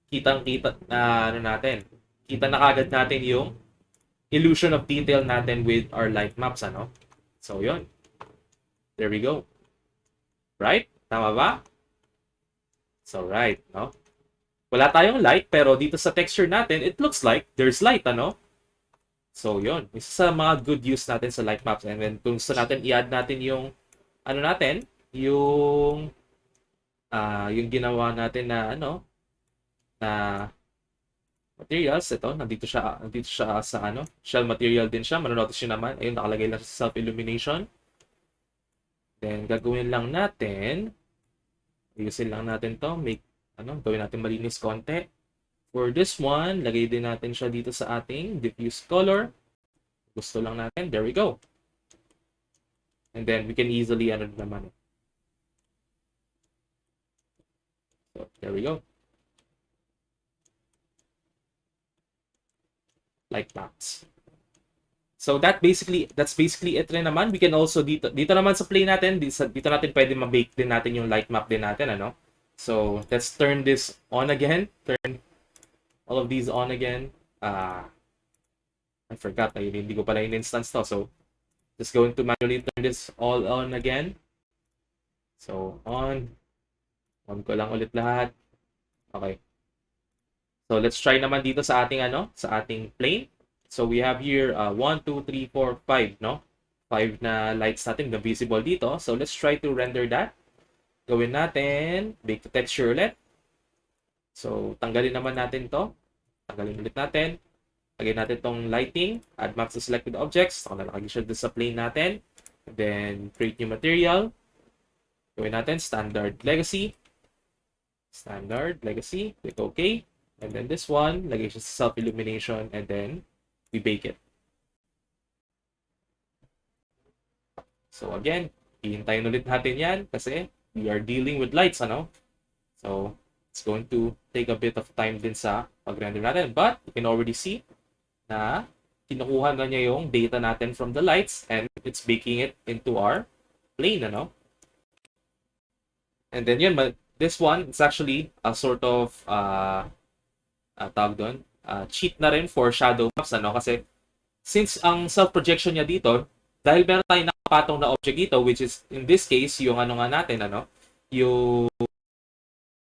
Kitang-kita na natin. Kita na kagad natin yung illusion of detail natin with our light maps, So, yun. There we go. Right? Tama ba? So, right, no? Wala tayong light, pero dito sa texture natin, it looks like there's light, So, yun. Isa sa mga good use natin sa light maps. And then, kung gusto natin, i-add natin yung, yung ginawa natin na, na materials. Ito, nandito siya sa, shell material din siya. Manonotice nyo naman. Ayun, nakalagay lang sa self-illumination. Then, gagawin lang natin, ayusin lang natin to. Gawin natin malinis konti. For this one, lagay din natin siya dito sa ating diffuse color. Gusto lang natin. There we go. And then, we can easily, naman. So, there we go. Light maps. So, that's basically it rin naman. We can also, dito naman sa play natin, dito natin pwede ma-bake din natin yung light map din natin, So, let's turn this on again. Turn all of these on again. I forgot na hindi ko pala in-instance to. So, just going to manually turn this all on again. So, on. On ko lang ulit lahat. Okay. So, let's try naman dito sa ating, sa ating plane. So, we have here 1, 2, 3, 4, 5, no? 5 na lights natin na visible dito. So, let's try to render that. Gawin natin. Bake to texture ulit. So, tanggalin naman natin to. Tanggalin ulit natin. Lagay natin tong lighting. Add maps to selected objects. So, nalagay siya sa plane natin. Then, create new material. Gawin natin standard legacy. Standard legacy. Click OK. And then this one, lagay siya sa self-illumination. And then, we bake it. So, again, hihintayin ulit natin yan kasi we are dealing with lights, So, it's going to take a bit of time din sa pag-render natin. But, you can already see na kinukuha na niya yung data natin from the lights and it's baking it into our plane, And then yun, this one, it's actually a sort of, tawag doon, cheat na rin for shadow maps, Kasi, since ang self-projection niya dito, dahil meron tayong nakapatong na object dito, which is, in this case, yung ano nga natin, yung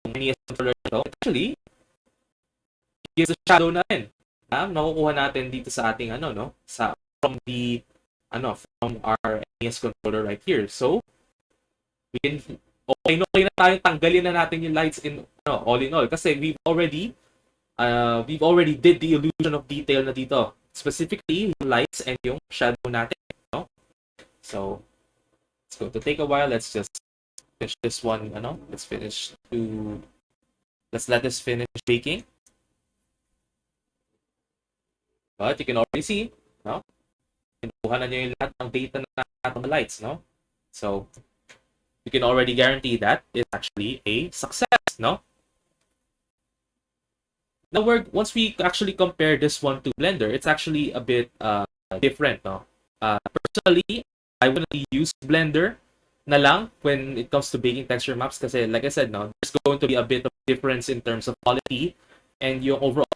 NES controller ito, actually, gives a shadow na rin. Nakukuha natin dito sa ating, from our NES controller right here. So, okay na tayo, tanggalin na natin yung lights all in all. Kasi we've already did the illusion of detail na dito. Specifically, yung lights and yung shadow natin. So, it's going to take a while. Let's just finish this one. Let's let this finish baking. But you can already see, kinuha na nyo yung lahat ng data ng lights, So, you can already guarantee that it's actually a success, Now, once we actually compare this one to Blender, it's actually a bit different, personally, I wouldn't use Blender na lang when it comes to baking texture maps kasi like I said, there's going to be a bit of difference in terms of quality and yung overall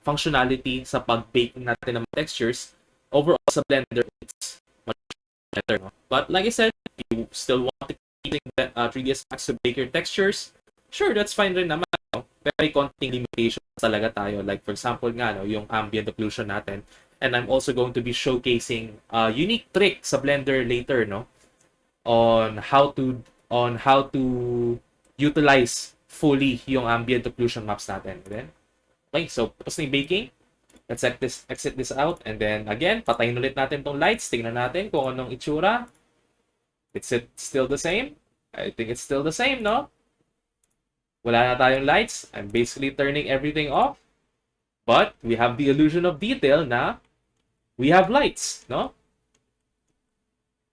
functionality sa pag-bake natin ng textures. Overall sa Blender, it's much better. But like I said, if you still want to keep using 3ds Max to bake your textures, sure, that's fine rin naman. Pero may konting limitations talaga tayo. Like for example nga, yung ambient occlusion natin. And I'm also going to be showcasing a unique trick sa Blender later, on how to utilize fully yung ambient occlusion maps natin. Then, okay, so tapos na yung baking. Let's exit this out. And then again, patayin ulit natin tong lights. Tingnan natin kung anong itsura. Is it still the same? I think it's still the same, Wala na tayong lights. I'm basically turning everything off. But we have the illusion of detail na we have lights, And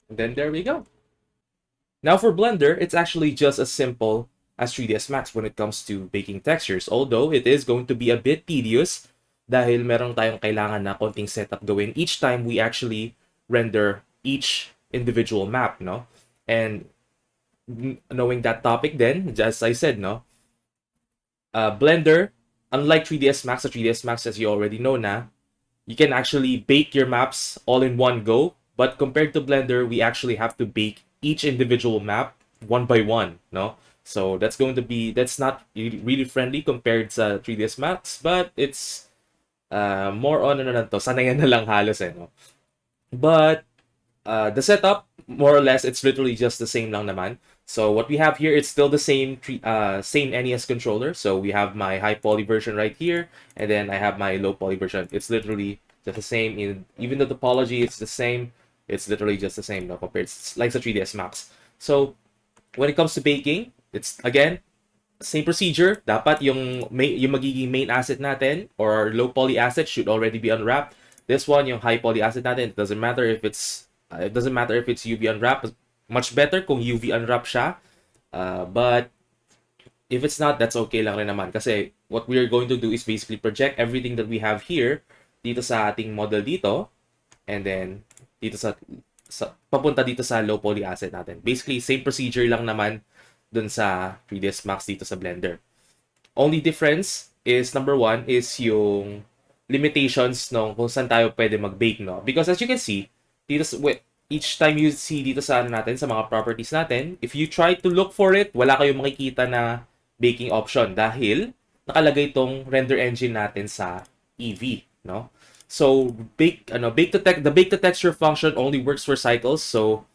then there we go. Now for Blender, it's actually just as simple as 3ds Max when it comes to baking textures. Although it is going to be a bit tedious dahil meron tayong kailangan na konting setup gawin each time we actually render each individual map, And knowing that topic then, as I said, Blender, unlike 3ds Max, 3ds Max, as you already know you can actually bake your maps all in one go. But compared to Blender, we actually have to bake each individual map one by one, So that's not really friendly compared to 3ds Max, but it's more on sanayan na lang halos, But the setup, more or less, it's literally just the same lang naman. So what we have here, it's still the same NES controller. So we have my high poly version right here, and then I have my low poly version. It's literally just the same. Even though the topology is the same, it's literally just the same, compared to like the 3ds Max. So when it comes to baking, it's again same procedure. Dapat yung magiging main asset natin or our low poly asset should already be unwrapped. This one, yung high poly asset natin, it doesn't matter if it's UV unwrapped. Much better kung UV unwrap siya. But if it's not, that's okay lang rin naman. Kasi what we are going to do is basically project everything that we have here dito sa ating model dito. And then, dito papunta dito sa low poly asset natin. Basically, same procedure lang naman dun sa 3ds Max dito sa Blender. Only difference is, number one, is yung limitations kung saan tayo pwede mag-bake, Because as you can see, dito each time you see dito sa natin, sa mga properties natin, if you try to look for it, wala kayong makikita na baking option dahil nakalagay itong render engine natin sa EV, So the bake to texture function only works for cycles, so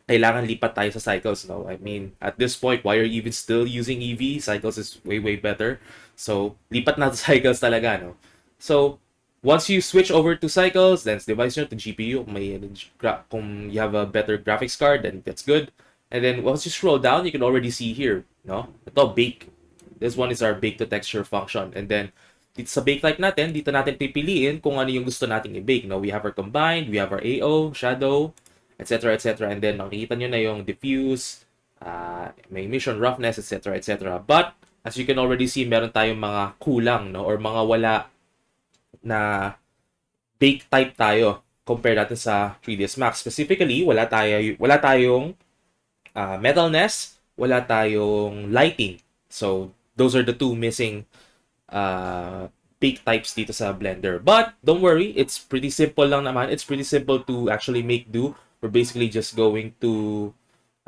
kailangan lipat tayo sa cycles, I mean, at this point, why are you even still using EV? Cycles is way better. So lipat na sa cycles talaga, So once you switch over to cycles, then device nyo to GPU. Kung you have a better graphics card, then that's good. And then once you scroll down, you can already see here, Ito, bake. This one is our bake to texture function. And then dito sa bake type natin, dito natin pipiliin kung ano yung gusto nating i-bake. We have our combined, we have our AO, shadow, etc. And then makikita nyo na yung diffuse, may emission, roughness, etc. But as you can already see, meron tayong mga kulang, or mga wala na bake type tayo compare natin sa 3ds Max. Specifically, wala tayong metalness, wala tayong lighting. So those are the two missing bake types dito sa Blender. But don't worry, it's pretty simple lang naman. It's pretty simple to actually make do we're basically just going to,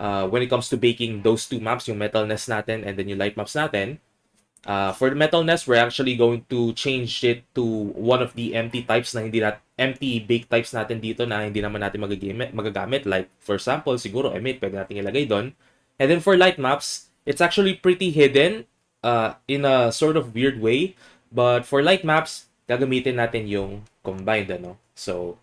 when it comes to baking those two maps, yung Metalness natin and then yung light maps natin, for the Metalness, we're actually going to change it to one of the empty types na hindi empty bake types natin dito na hindi naman natin magagamit. Like, for example, siguro M8, pwede natin ilagay doon. And then for light maps, it's actually pretty hidden in a sort of weird way. But for light maps, gagamitin natin yung combined, ano? So,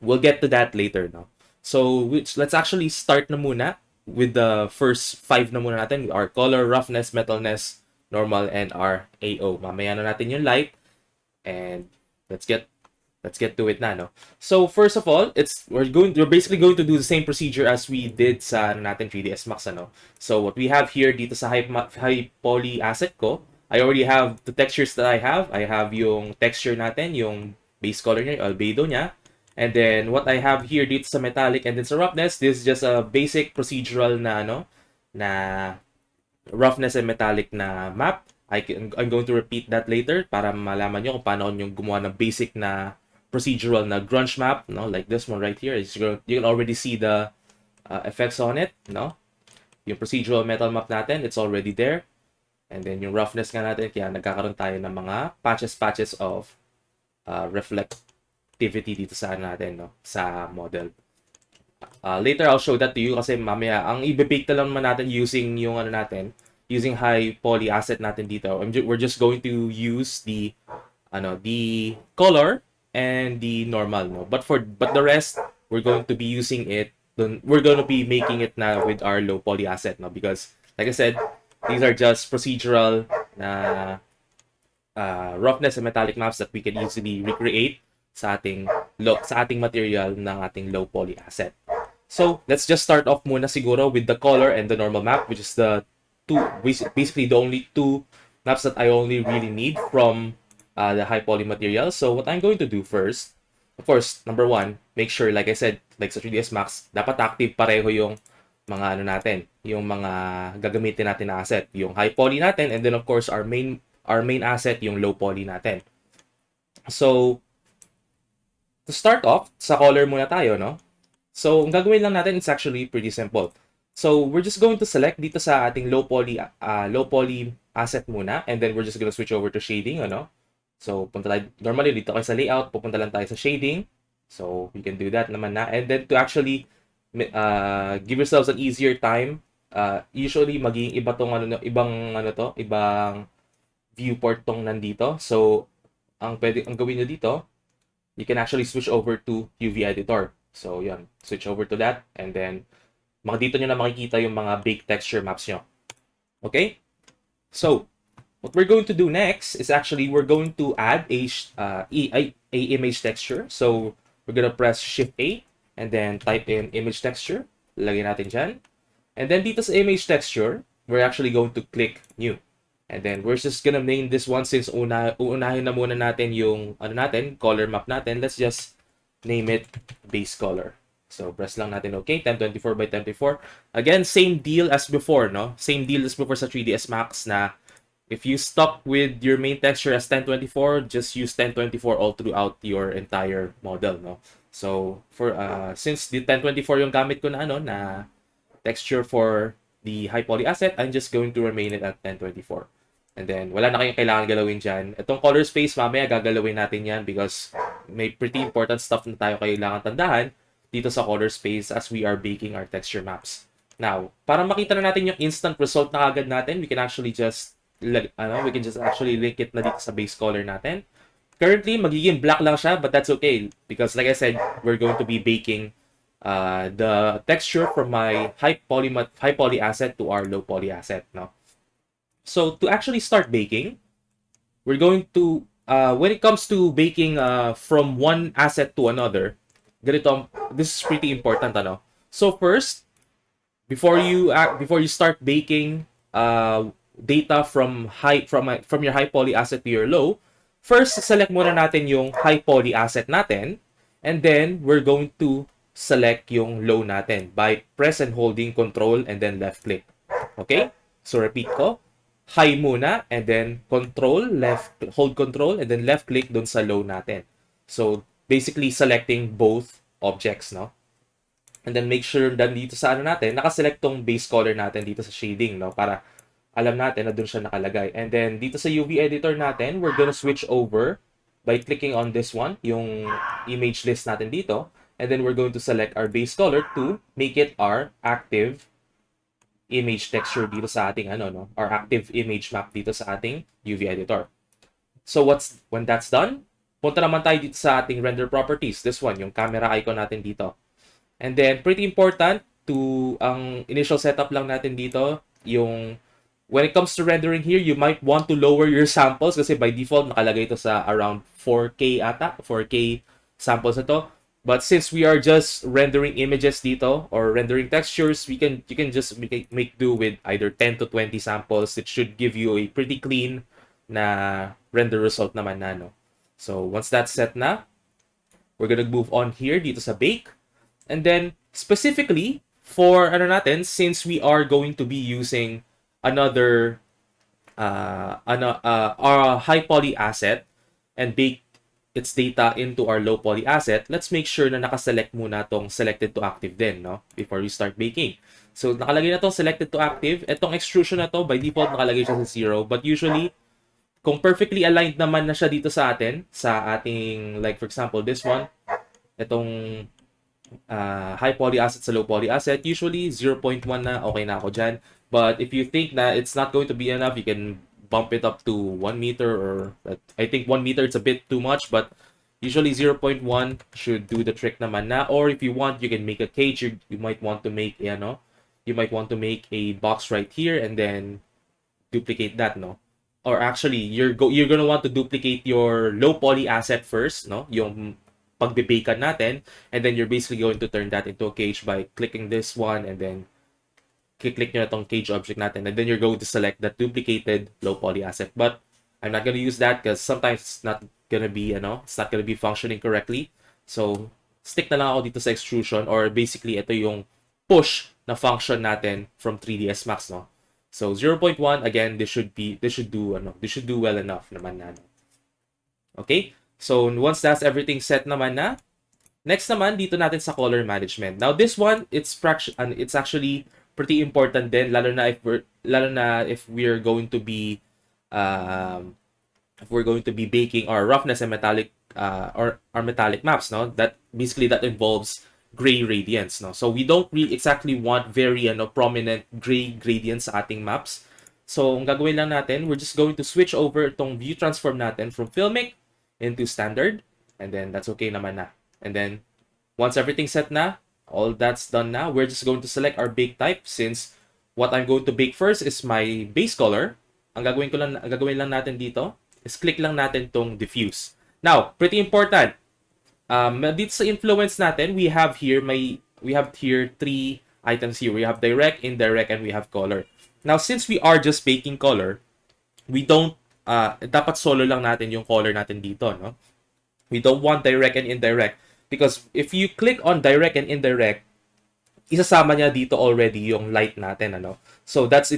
we'll get to that later, no? So, let's actually start na muna with the first 5 na muna natin. Our color, roughness, metalness, normal, and our AO. Mamaya na natin yung light. And let's get to it na, no? So, first of all, we're basically going to do the same procedure as we did sa natin 3ds Max, ano? So, what we have here dito sa high poly asset ko, I already have the textures that I have. I have yung texture natin, yung base color niya, albedo niya. And then, what I have here dito sa metallic and then sa roughness, this is just a basic procedural na, na roughness and metallic na map. I'm going to repeat that later para malaman nyo kung paano yung gumawa ng basic na procedural na grunge map, no? Like this one right here. You can already see the effects on it, no? Yung procedural metal map natin, it's already there. And then yung roughness nga natin, kaya nagkakaroon tayo ng mga patches of reflectivity dito sa natin, no? Sa model. Later I'll show that to you kasi mamaya ang i-bake na lang naman natin using yung using high poly asset natin dito. We're just going to use the color and the normal, no? But the rest, we're going to be using it. We're going to be making it now with our low poly asset, no? Because like I said, these are just procedural roughness and metallic maps that we can easily recreate sa ating material ng ating low poly asset. So, let's just start off muna siguro with the color and the normal map, which is basically the only two maps that I only really need from the high poly material. So, what I'm going to do first, of course, number one, make sure, like I said, like sa 3ds Max, dapat active pareho yung mga natin, yung mga gagamitin natin na asset, yung high poly natin, and then of course, our main asset, yung low poly natin. So, to start off, sa color muna tayo, no? So, ang gagawin lang natin, it's actually pretty simple. So, we're just going to select dito sa ating low poly asset muna, and then we're just going to switch over to shading, ano? So, normally dito kayo sa layout, pupunta lang tayo sa shading. So, we can do that naman na. And then to actually give yourselves an easier time, usually maging ibang viewport tong nandito. So, ang gawin nyo dito, you can actually switch over to UV editor. So, yan. Switch over to that. And then, dito nyo na makikita yung mga bake texture maps nyo. Okay? So, what we're going to do next is actually we're going to add a image texture. So, we're gonna press Shift A and then type in image texture. Lagyan natin dyan. And then dito sa image texture, we're actually going to click New. And then we're just gonna name this one since uunahin na muna natin yung color map natin. Let's just name it base color. So press lang natin OK, 1024 by 1024. Again, same deal as before, no? Same deal as before sa 3ds Max na if you stuck with your main texture as 1024, just use 1024 all throughout your entire model, no? So for since the 1024 yung gamit ko na na texture for the high poly asset, I'm just going to remain it at 1024. And then, wala na kayong kailangan galawin dyan. Itong color space, mamaya gagalawin natin yan because may pretty important stuff na tayo kailangan tandahan dito sa color space as we are baking our texture maps. Now, para makita na natin yung instant result na agad natin, we can just actually link it na dito sa base color natin. Currently, magiging black lang siya, but that's okay because like I said, we're going to be baking the texture from my high poly asset to our low poly asset, no? So to actually start baking, we're going to when it comes to baking from one asset to another, this is pretty important, ano? So first, before you start baking data from your high poly asset to your low, first select muna natin yung high poly asset natin, and then we're going to select yung low natin by press and holding control and then left click. Okay? So repeat ko, high muna and then hold control and then left click dun sa low natin. So basically selecting both objects, no? And then make sure na dito sa ano natin, nakaselect tong base color natin dito sa shading, no? Para alam natin na doon siya nakalagay. And then dito sa UV editor natin, we're gonna switch over by clicking on this one, yung image list natin dito. And then we're going to select our base color to make it our active image texture dito sa ating ano, no? Our active image map dito sa ating UV editor. So when that's done, punta naman tayo dito sa ating render properties. This one, yung camera icon natin dito. And then pretty important to ang initial setup lang natin dito, yung when it comes to rendering here, you might want to lower your samples kasi by default nakalagay ito sa around 4K ata, 4K samples na to. But since we are just rendering images dito or rendering textures, you can just make do with either 10 to 20 samples. It should give you a pretty clean na render result naman na, no? So once that's set na, we're gonna move on here dito sa bake. And then specifically for ano natin, since we are going to be using another our high poly asset and bake its data into our low poly asset, let's make sure na nakaselect muna tong selected to active din, no? Before we start baking. So nakalagay na tong selected to active. Itong extrusion na to, by default nakalagay siya sa 0. But usually, kung perfectly aligned naman na siya dito sa atin, sa ating, like for example, this one, itong high poly asset sa low poly asset, usually 0.1 na, okay na ako dyan. But if you think na it's not going to be enough, you can bump it up to 1 meter, or I think 1 meter it's a bit too much, but usually 0.1 should do the trick naman na. Or if you want, you can make a cage. You might want to make you might want to make a box right here and then duplicate that, no? Or actually, you're gonna want to duplicate your low poly asset first, no? Yung pagbe-bakean natin, and then you're basically going to turn that into a cage by clicking this one and then click nyo na tong cage object natin, and then you're going to select that duplicated low poly asset. But I'm not going to use that because sometimes it's not going to be, it's not going to be functioning correctly. So stick na lang ako dito sa extrusion, or basically ito yung push na function natin from 3ds Max, no? So 0.1, again, this should do well enough naman na. Okay? So once that's everything set naman na, next naman dito natin sa color management. Now this one, it's actually pretty important din, lalo na if we're going to be baking our roughness and metallic or our metallic maps, no? That basically that involves gray gradients, no? So we don't really exactly want very prominent gray gradients sa ating maps. So ang gagawin lang natin, we're just going to switch over itong view transform natin from filmic into standard, and then that's okay naman na. And then once everything's set na, all that's done now, we're just going to select our bake type, since what I'm going to bake first is my base color. Ang gagawin lang natin dito is click lang natin tong diffuse. Now, pretty important. Dito sa influence natin, we have here 3 items here. We have direct, indirect, and we have color. Now, since we are just baking color, we don't dapat solo lang natin yung color natin dito, no? We don't want direct and indirect. Because if you click on direct and indirect, isasama niya dito already yung light natin, ano? So that's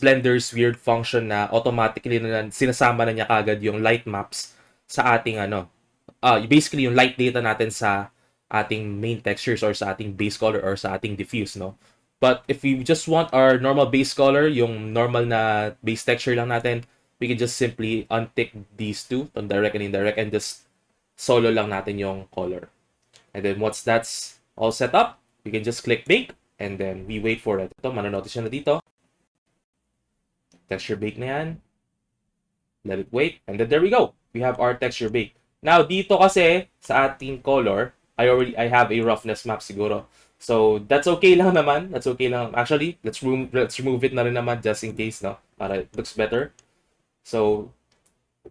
Blender's weird function na automatically na sinasama na niya kagad yung light maps sa ating basically yung light data natin sa ating main textures or sa ating base color or sa ating diffuse, no? But if we just want our normal base color, yung normal na base texture lang natin, we can just simply untick these two, on direct and indirect, and just solo lang natin yung color. And then once that's all set up, we can just click bake, and then we wait for it. Ito, manonotice na dito. Texture bake na yan. Let it wait, and then there we go. We have our texture bake. Now, dito kasi sa ating color, I have a roughness map siguro. So that's okay lang naman. That's okay lang. Actually, let's remove it na rin naman just in case, no? Para it looks better. So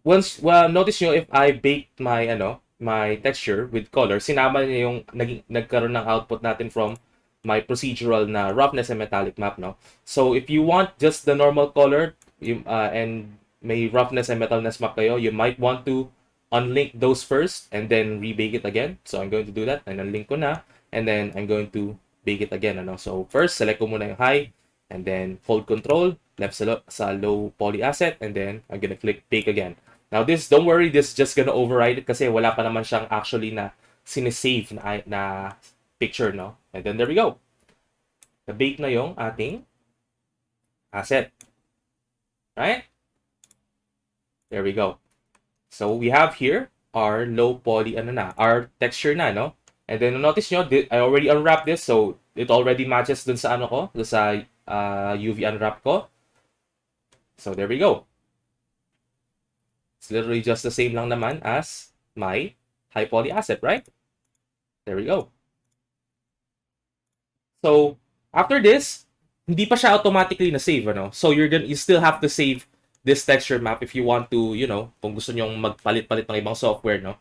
notice nyo, if I baked my texture with color, sinama niya yung nagkaroon ng output natin from my procedural na roughness and metallic map, no? So if you want just the normal color, and may roughness and metalness map kayo, you might want to unlink those first and then rebake it again. So I'm going to do that, and unlink ko na, and then I'm going to bake it again, ano? So first, select ko muna yung high, and then hold control, left sa low poly asset, and then I'm gonna click bake again. Now this, don't worry, this is just gonna override it kasi wala pa naman siyang actually na sinesave na picture, no? And then there we go. Na-bake na yung ating asset. Right? There we go. So we have here our low poly, our texture na, no? And then notice nyo, I already unwrapped this, so it already matches dun sa dun sa UV unwrap ko. So there we go. It's literally just the same lang naman as my high poly asset, right? There we go. So after this, hindi pa siya automatically na save, ano? So you still have to save this texture map if you want to, kung gusto niyo magpalit-palit ng ibang software, no?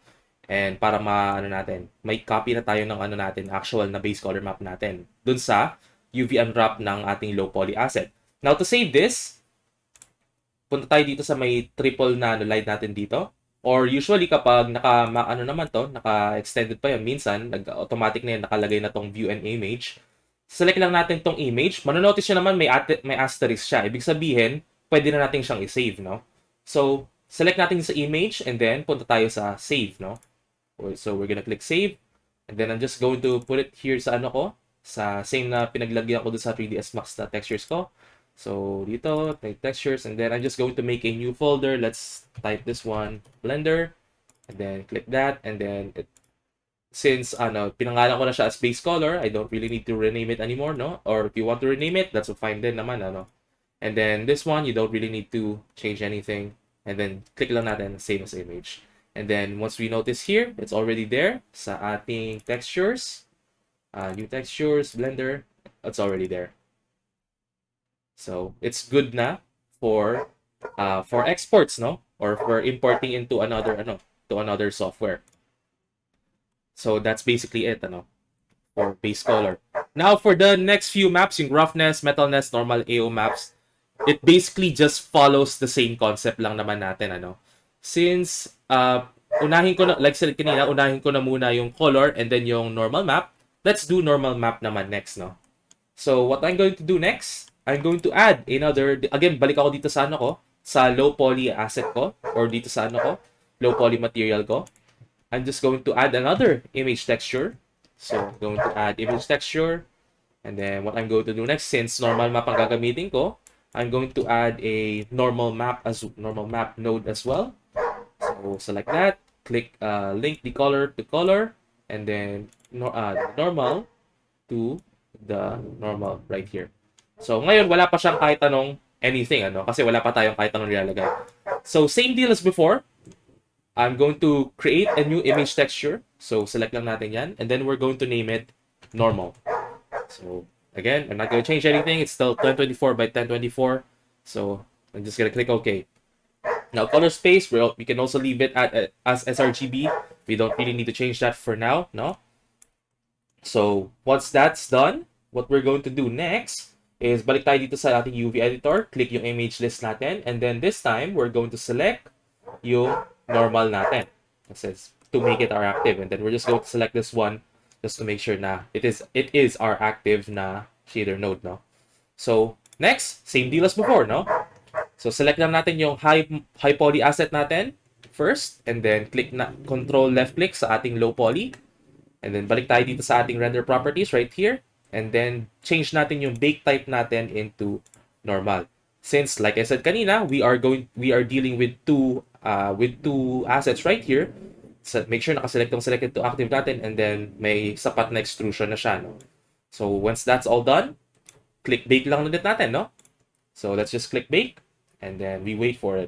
And para natin, may copy na tayo ng natin, actual na base color map natin dun sa UV unwrap ng ating low poly asset. Now to save this, punta tayo dito sa may triple na light natin dito. Or usually kapag naka-extended pa yun, minsan automatic na yun, nakalagay na tong view and image. Select lang natin tong image. Manonotice nyo naman may asterisk siya. Ibig sabihin, pwede na natin siyang i-save, no? So, select natin sa image and then punta tayo sa save, no? So, we're gonna click save. And then, I'm just going to put it here sa sa same na pinaglagyan ko doon sa 3ds Max na textures ko. So, dito, type textures. And then, I'm just going to make a new folder. Let's type this one, Blender. And then, click that. And then, since pinangalan ko na siya as base color, I don't really need to rename it anymore, no? Or if you want to rename it, that's fine din naman, And then this one, you don't really need to change anything. And then click lang natin save as image. And then once we notice here, it's already there sa ating textures, new textures, Blender, it's already there. So it's good na for exports, no? Or for importing into another software. So that's basically it, for base color. Now for the next few maps, yung Roughness, Metalness, normal AO maps, it basically just follows the same concept lang naman natin, Since unahin ko na, like said kanina, unahin ko na muna yung color and then yung normal map. Let's do normal map naman next, no? So what I'm going to do next, I'm going to add another, again, balik ako dito sa sa low poly asset ko, or dito sa low poly material ko. I'm just going to add another image texture. So I'm going to add image texture. And then what I'm going to do next, since normal map ang gagamitin ko, I'm going to add a normal map node as well. So select that, click link the color to color, and then normal to the normal right here. So ngayon wala pa siyang kahit anong anything, kasi wala pa tayong kahit anong nilalagay. So same deal as before. I'm going to create a new image texture. So select lang natin yan, and then we're going to name it normal. So again, I'm not going to change anything. It's still 1024 by 1024. So I'm just going to click OK. Now color space, we can also leave it as sRGB. We don't really need to change that for now, no? So once that's done, what we're going to do next is balik tayo dito sa ating UV editor, click yung image list natin, and then this time we're going to select yung normal natin. It says to make it our active, and then we're just going to select this one just to make sure na it is our active na shader node, no? So next, same deal as before, no? So select lang natin yung high poly asset natin first, and then control left click sa ating low poly, and then balik tayo dito sa ating render properties right here, and then change natin yung bake type natin into normal. Since like I said kanina, we are dealing with two assets right here. So make sure naka-select tong selected to active natin, and then may sapat na extrusion na siya, no? So once that's all done, click bake lang ulit natin, no? So let's just click bake, and then we wait for it.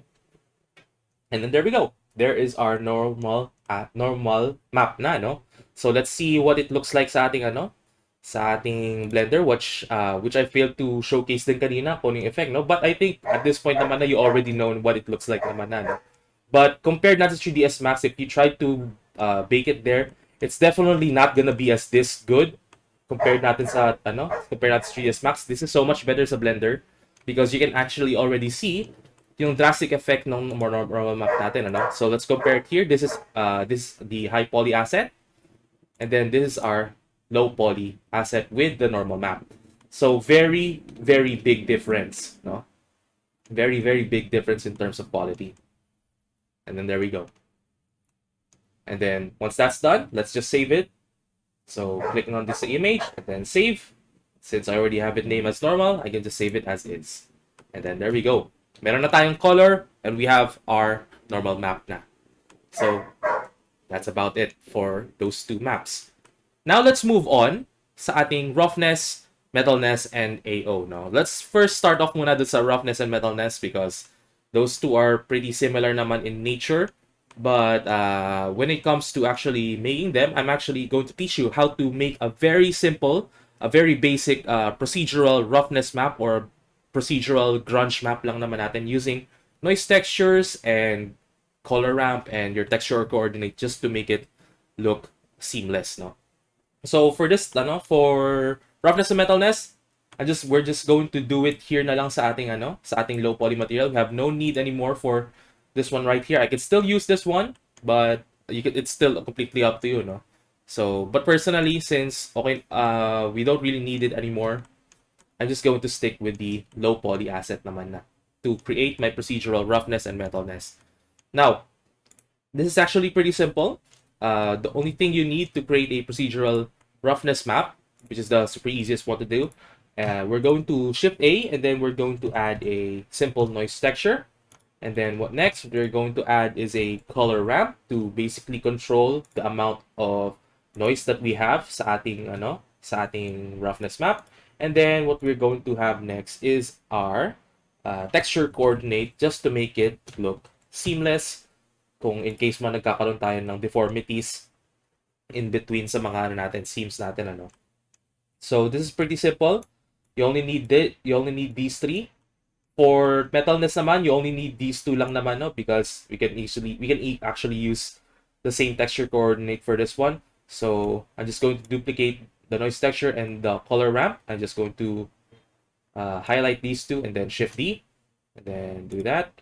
And then there we go. There is our normal map na, no? So let's see what it looks like sa ating sa ating Blender, which I failed to showcase din kanina kung yung effect, no? But I think at this point naman na you already know what it looks like naman na, no? But compared not to 3ds Max, if you try to bake it there, it's definitely not gonna be as this good compared natin sa compared natin sa 3ds Max. This is so much better sa Blender because you can actually already see yung drastic effect ng normal map natin, So let's compare it here. This is the high poly asset, and then this is our low poly asset with the normal map. So very, very big difference, no? Very, very big difference in terms of quality. And then there we go. And then once that's done, let's just save it. So clicking on this image and then save. Since I already have it named as normal, I can just save it as is. And then there we go. Meron na tayong color and we have our normal map na. So that's about it for those two maps. Now let's move on sa ating roughness, metalness, and AO. No, let's first start off muna sa roughness and metalness because those two are pretty similar naman in nature. But when it comes to actually making them, I'm actually going to teach you how to make a very simple, a very basic procedural roughness map or procedural grunge map lang naman natin using noise textures and color ramp and your texture coordinate just to make it look seamless, no? So for this, for roughness and metalness, we're just going to do it here na lang sa ating sa ating low poly material. We have no need anymore for this one right here. I could still use this one, but it's still completely up to you, no? So, but personally, since we don't really need it anymore, I'm just going to stick with the low poly asset naman na to create my procedural roughness and metalness. Now, this is actually pretty simple. The only thing you need to create a procedural roughness map, which is the super easiest one to do, we're going to Shift A and then we're going to add a simple noise texture. And then what next we're going to add is a color ramp to basically control the amount of noise that we have sa ating roughness map. And then what we're going to have next is our texture coordinate just to make it look seamless kung in case man nagkakaroon tayo ng deformities in between sa mga seams natin, So this is pretty simple. You only need these three. For metalness naman, you only need these two lang naman, no? Because we can actually use the same texture coordinate for this one. So I'm just going to duplicate the noise texture and the color ramp. I'm just going to highlight these two and then Shift D and then do that.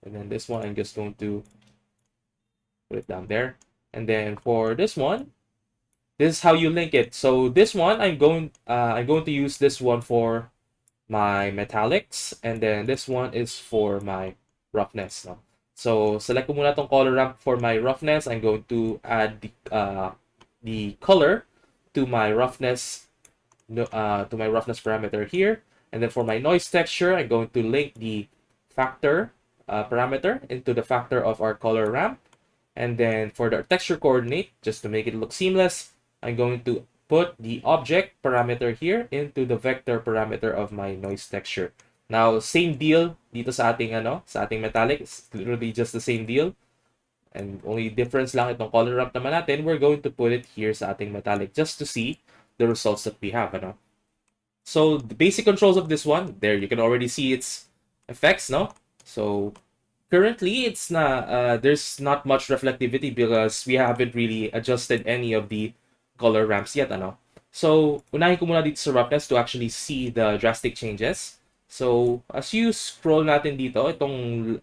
And then this one, I'm just going to put it down there. And then for this one, this is how you link it. So this one, I'm going to use this one for my metallics, and then this one is for my roughness. No? So select ko muna tong color ramp for my roughness. I'm going to add the color to my roughness parameter here, and then for my noise texture, I'm going to link the factor parameter into the factor of our color ramp, and then for the texture coordinate, just to make it look seamless, I'm going to put the object parameter here into the vector parameter of my noise texture. Now, same deal dito sa ating metallic. It's literally just the same deal. And only difference lang itong color ramp naman natin, we're going to put it here sa ating metallic just to see the results that we have, So, the basic controls of this one, there you can already see its effects, no? So, currently, there's not much reflectivity because we haven't really adjusted any of the color ramps yet, So, unahin ko muna dito sa roughness to actually see the drastic changes. So, as you scroll natin dito, itong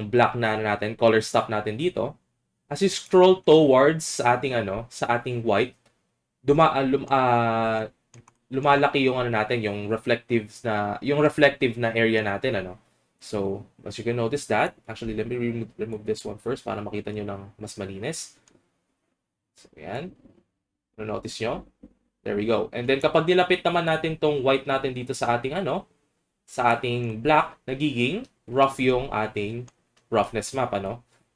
black natin, color stock natin dito, as you scroll towards sa ating white, lumalaki yung yung reflective na area natin, So, as you can notice that, actually, let me remove this one first para makita nyo ng mas malinis. So, yan. Notice nyo? There we go. And then, kapag nilapit naman natin tong white natin dito sa ating sa ating black, nagiging rough yung ating roughness map,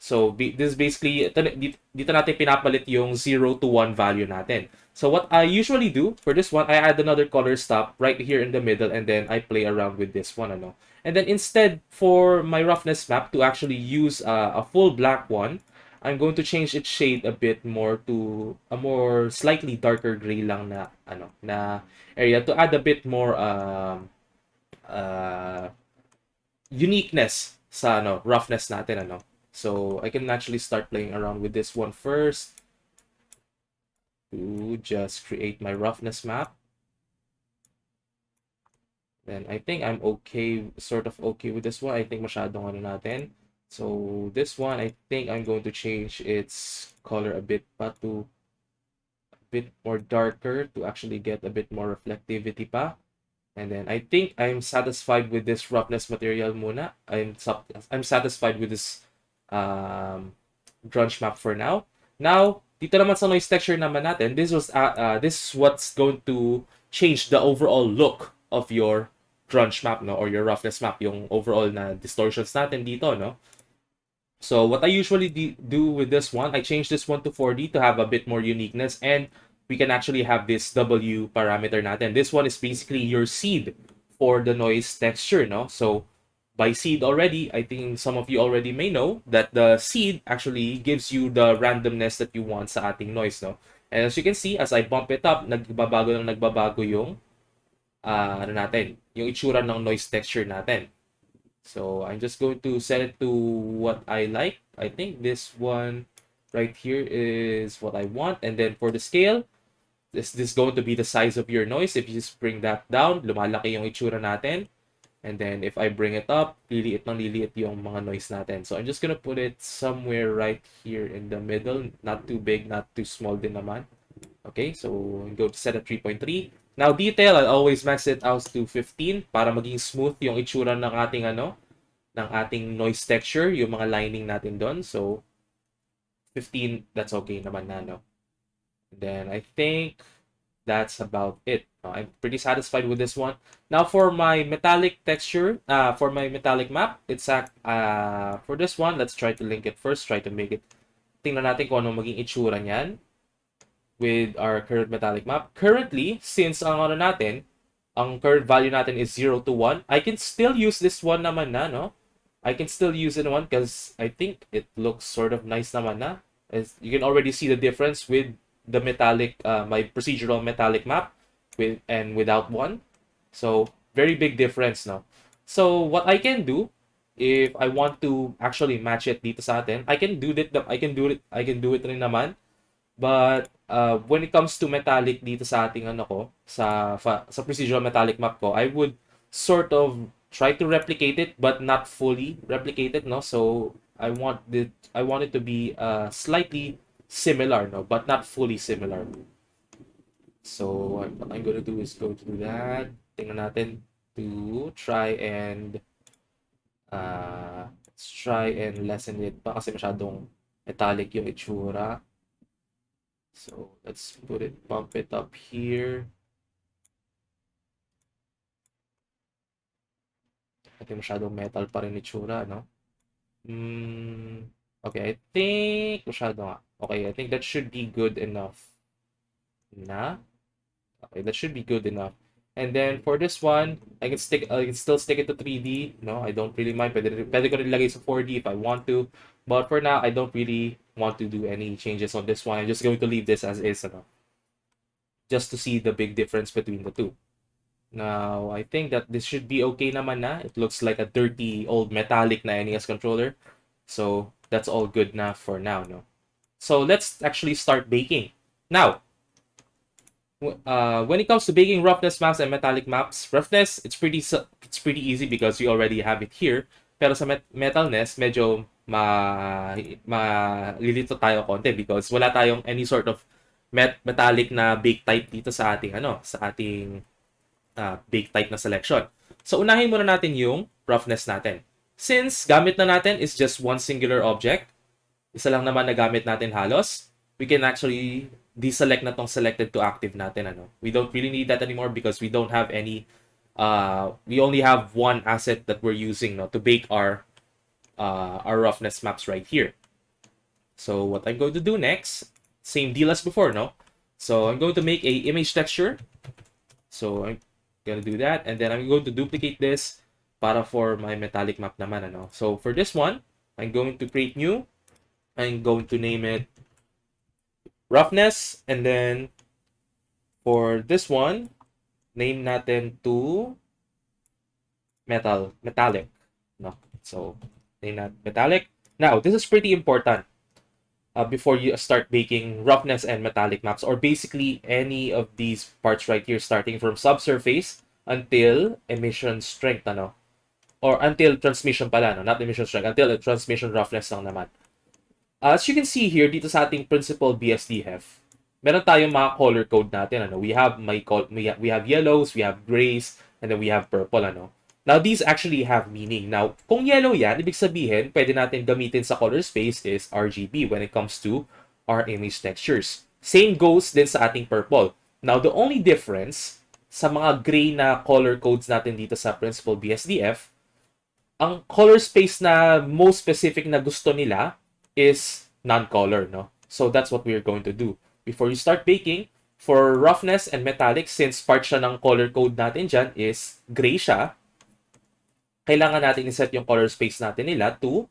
So, this is basically, dito natin pinapalit yung 0 to 1 value natin. So, what I usually do for this one, I add another color stop right here in the middle, and then I play around with this one, And then, instead, for my roughness map, to actually use a full black one, I'm going to change its shade a bit more to a more slightly darker gray lang na area to add a bit more uniqueness sa roughness natin, So I can actually start playing around with this one first to just create my roughness map. Then I think I'm sort of okay with this one. I think masyadong natin. So this one, I think I'm going to change its color a bit to a bit more darker to actually get a bit more reflectivity pa. And then I think I'm satisfied with this roughness material muna. I'm satisfied with this grunge map for now. Now, Dito naman sa noise texture naman natin, this is what's going to change the overall look of your crunch map, no, or your roughness map, yung overall na distortions natin dito, no. So what I usually do with this one, I change this one to 4D to have a bit more uniqueness, and we can actually have this W parameter natin. This one is basically your seed for the noise texture, no? So by seed already, I think some of you already may know that the seed actually gives you the randomness that you want sa ating noise, no? And as you can see, as I bump it up, nagbabago yung ano natin, yung itsura ng noise texture natin. So I'm just going to set it to what I like. I think this one right here is what I want. And then for the scale, this is going to be the size of your noise. If you just bring that down, lumalaki yung itsura natin. And then if I bring it up, liliit yung mga noise natin. So I'm just gonna put it somewhere right here in the middle. Not too big, not too small din naman. Okay, so I'm going to set at 3.3. Now detail, I'll always max it out to 15 para maging smooth yung itsura ng ating ng ating noise texture, yung mga lining natin doon. So 15, that's okay naman na, no? And then I think that's about it. I'm pretty satisfied with this one. Now for my metallic texture, for my metallic map, it's for this one, let's try to link it first, try to make it. Tingnan natin kung ano maging itsura niyan with our current metallic map. Currently, since ang ano natin, ang current value natin is 0 to 1, I can still use this one naman na, no? I can still use it one because I think it looks sort of nice naman na. As you can already see the difference with the metallic, my procedural metallic map with and without one. So very big difference, no? So what I can do if I want to actually match it dito sa atin, I can do it rin naman. But when it comes to metallic dito sa ating ano ko, sa procedural metallic map ko, I would sort of try to replicate it but not fully replicate it, no? So I want it to be slightly similar, no, but not fully similar. So what I'm going to do is go to that. Tingnan natin to try and let's try and lessen it pa kasi masyadong metallic yung itsura. So let's bump it up here. I think masyadong metal pa rin itsura, no? Okay, I think masyado nga. Okay, I think that should be good enough. Okay, that should be good enough. And then for this one, I can still stick it to 3D. No, I don't really mind. Pwede ko rin lagay sa 4D if I want to. But for now, I don't really want to do any changes on this one. I'm just going to leave this as is, just to see the big difference between the two. Now, I think that this should be okay naman na. It looks like a dirty old metallic na NES controller. So that's all good na for now, no? So let's actually start baking. Now, when it comes to baking roughness maps and metallic maps, roughness, it's pretty easy because you already have it here. Pero sa metalness, medyo malilito tayo konti because wala tayong any sort of metallic na bake type dito sa ating bake type na selection. So unahin muna natin yung roughness natin. Since gamit na natin is just one singular object, isa lang naman na gamit natin halos, we can actually deselect na tong selected to active natin, We don't really need that anymore because we don't have any we only have one asset that we're using, to bake our roughness maps right here. So what I'm going to do next, same deal as before, no? So I'm going to make a image texture. So I'm gonna do that, and then I'm going to duplicate this para for my metallic map naman, So for this one, I'm going to create new. I'm going to name it roughness, and then for this one, name natin to metallic, no? So name that metallic. Now this is pretty important before you start baking roughness and metallic maps, or basically any of these parts right here, starting from subsurface until emission strength, or until transmission pala, not emission strength, until transmission roughness lang naman. As you can see here, dito sa ating principal BSD hef, meron tayong mga color code natin, We have we have yellows, we have grays, and then we have purple, Now, these actually have meaning. Now, kung yellow yan, ibig sabihin, pwede natin gamitin sa color space is RGB when it comes to our image textures. Same goes din sa ating purple. Now, the only difference sa mga gray na color codes natin dito sa Principal BSDF, ang color space na most specific na gusto nila is non-color, no? So that's what we're going to do. Before you start baking, for roughness and metallic, since part siya ng color code natin dyan is gray siya, kailangan natin iset yung color space natin nila to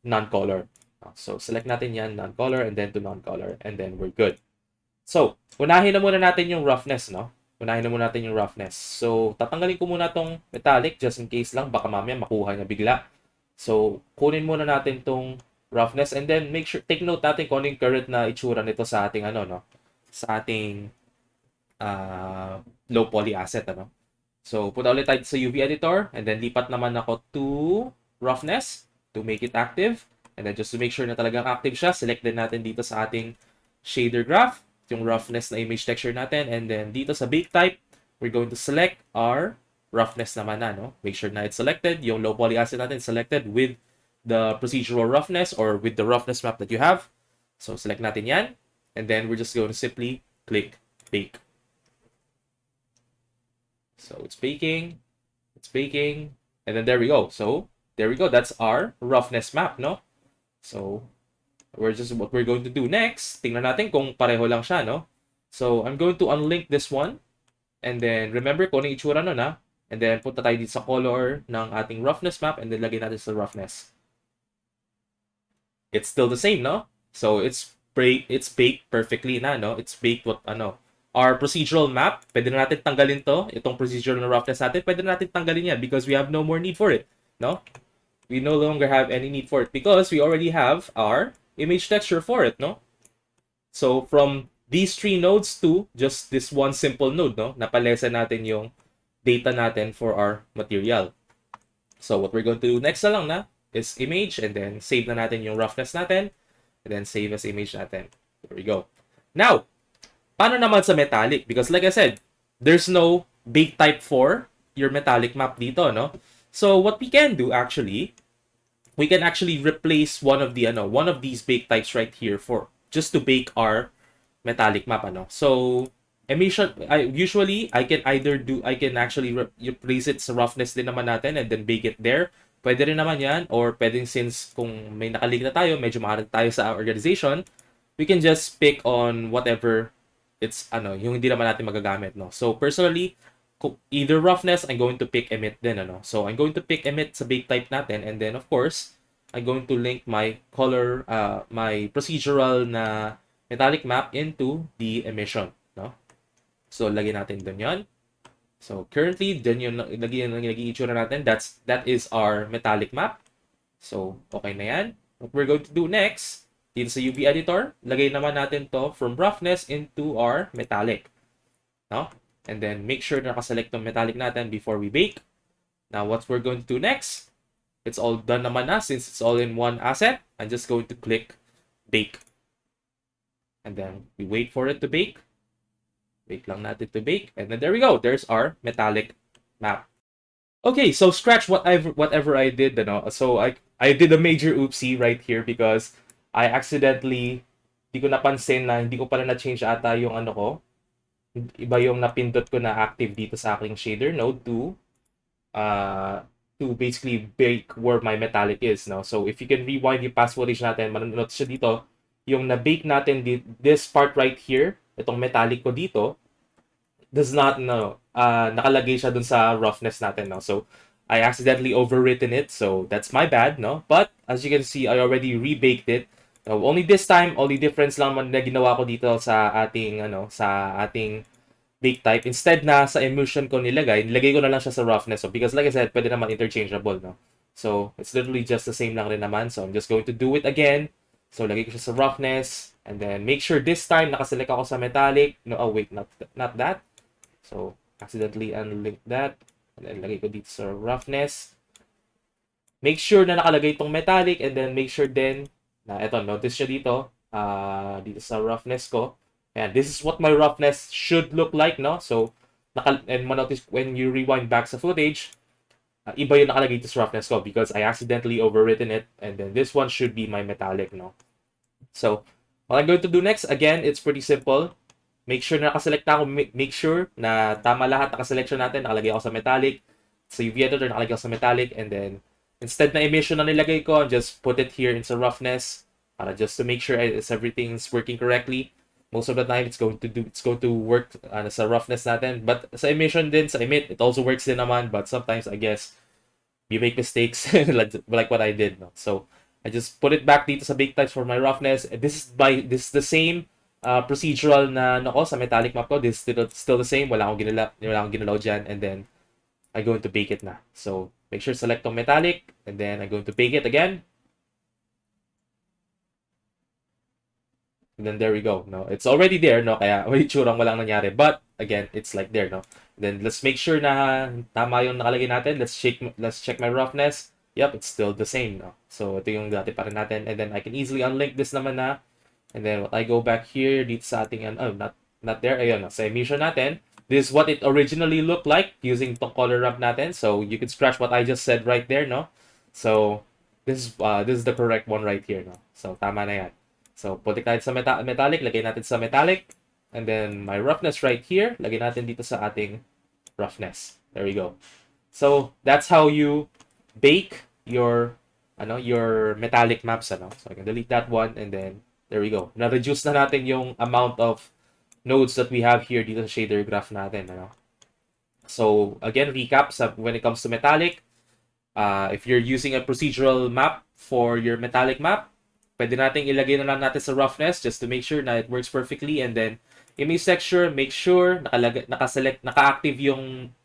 non-color. So select natin yan, non-color, and then to non-color, and then we're good. So, unahin na muna natin yung roughness, no? Unahin na muna natin yung roughness. So, tatanggalin ko muna tong metallic just in case lang. Baka mamaya makuha niya bigla. So, kunin muna natin tong roughness and then make sure, take note natin kung ano yung current na itsura nito sa ating ano, no? Sa ating low poly asset, ano? So, punta ulit tayo sa UV editor and then lipat naman ako to roughness to make it active. And then just to make sure na talagang active siya, select din natin dito sa ating shader graph yung roughness na image texture natin, and then dito sa bake type, we're going to select our roughness naman na, no? Make sure na it's selected, yung low poly asset natin selected with the procedural roughness or with the roughness map that you have. So select natin yan, and then we're just going to simply click bake. So it's baking, and then there we go. So there we go, that's our roughness map, no? So what we're going to do next, tingnan natin kung pareho lang siya, no? So, I'm going to unlink this one. And then, remember kung ano yung itsura nun, ha? And then, punta tayo dito sa color ng ating roughness map and then lagay natin sa roughness. It's still the same, no? So, it's baked perfectly na, no? It's baked what, ano? Our procedural map, pwede na natin tanggalin to. Itong procedural na roughness natin, pwede na natin tanggalin yan because we have no more need for it, no? We no longer have any need for it because we already have our image texture for it, no? So from these three nodes to just this one simple node, no? Napalesa natin yung data natin for our material. So what we're going to do next na lang na is image and then save na natin yung roughness natin and then save as image natin. There we go. Now, paano naman sa metallic? Because like I said, there's no bake type for your metallic map dito, no? So what we can do actually, we can actually replace one of these bake types right here for just to bake our metallic map, ano. So emission, I can actually replace it sa roughness din naman natin and then bake it there. Pwede rin naman yan, or pwedeng since kung may nakalig na tayo, medyo mahal tayo sa organization, we can just pick on whatever it's yung hindi naman natin magagamit, no. So personally, either roughness, I'm going to pick emit din, ano. So I'm going to pick emit sa bake type natin, and then of course, I'm going to link my color, my procedural na metallic map into the emission, no. So lagay natin dun yan. So currently, dun yung naging itsura natin. That is our metallic map. So okay na yan. What we're going to do next, dito sa UV editor, lagay naman natin to from roughness into our metallic, no. And then make sure na nakaselect yung metallic natin before we bake. Now, what we're going to do next, it's all done naman na since it's all in one asset. I'm just going to click bake. And then we wait for it to bake. Wait lang natin to bake. And then there we go. There's our metallic map. Okay, so scratch whatever I did. So I did a major oopsie right here because I accidentally, di ko napansin na hindi ko pala na-change ata yung ko. Iba yung napindot ko na active dito sa aking shader node to basically bake where my metallic is, no? So if you can rewind yung past footage natin, manonood siya dito, yung na-bake natin this part right here, itong metallic ko dito, does not, nakalagay siya dun sa roughness natin, no? So I accidentally overwritten it, so that's my bad, no? But as you can see, I already rebaked it. Only this time, only difference lang na ginawa ko dito sa ating bake type. Instead na sa emulsion ko nilagay ko na lang siya sa roughness. So because like I said, pwede naman interchangeable, no? So it's literally just the same lang rin naman. So I'm just going to do it again. So lagay ko siya sa roughness and then make sure this time nakaselect ako sa metallic. No, oh wait, not that. So accidentally unlink that and then lagay ko dito sa roughness. Make sure na nakalagay itong metallic and then make sure din na eto, notice siya dito dito sa roughness ko. And this is what my roughness should look like, no? So and notice when you rewind back sa footage, iba yung nakalagay dito sa roughness ko because I accidentally overwritten it, and then this one should be my metallic, no? So, what I'm going to do next, again, it's pretty simple. Make sure na nakaselect na ako, make sure na tama lahat naka-selection natin, nakalagay ako sa metallic, sa UV editor, nakalagay ako sa metallic, and then, instead na emission na nilagay ko, just put it here in sa roughness, para just to make sure everything's working correctly. Most of the time, it's going to work sa roughness natin. But sa emission din, sa emit, it also works din naman, but sometimes, I guess, you make mistakes, like what I did, no? So, I just put it back dito sa bake types for my roughness. This is the same procedural na nako sa metallic map ko. This is still the same. Wala akong ginalaw dyan. And then, I'm going to bake it na. So, make sure select on metallic. And then, I'm going to bake it again. And then, there we go. No, it's already there, no? Kaya, tsurang walang nangyari. But, again, it's like there, no? Then, let's make sure na tama yung nakalagay natin. Let's check my roughness. Yep, it's still the same, no? So, ito yung dati pa rin natin. And then, I can easily unlink this naman na. And then, I go back here, dito sa ating, not there. Ayun, no? Sa emission natin. This is what it originally looked like using tong color ramp natin. So, you can scratch what I just said right there, no? So, this is the correct one right here, no? So, tama na yan. So, putik tayo sa metallic. Lagay natin sa metallic. And then, my roughness right here. Lagay natin dito sa ating roughness. There we go. So, that's how you bake your metallic maps, So I can delete that one, and then there we go. Na-reduce na natin yung amount of nodes that we have here dito sa shader graph natin, So again, recap when it comes to metallic, if you're using a procedural map for your metallic map, pwede nating ilagay na lang natin sa roughness just to make sure na it works perfectly, and then image texture, make sure naka-active yung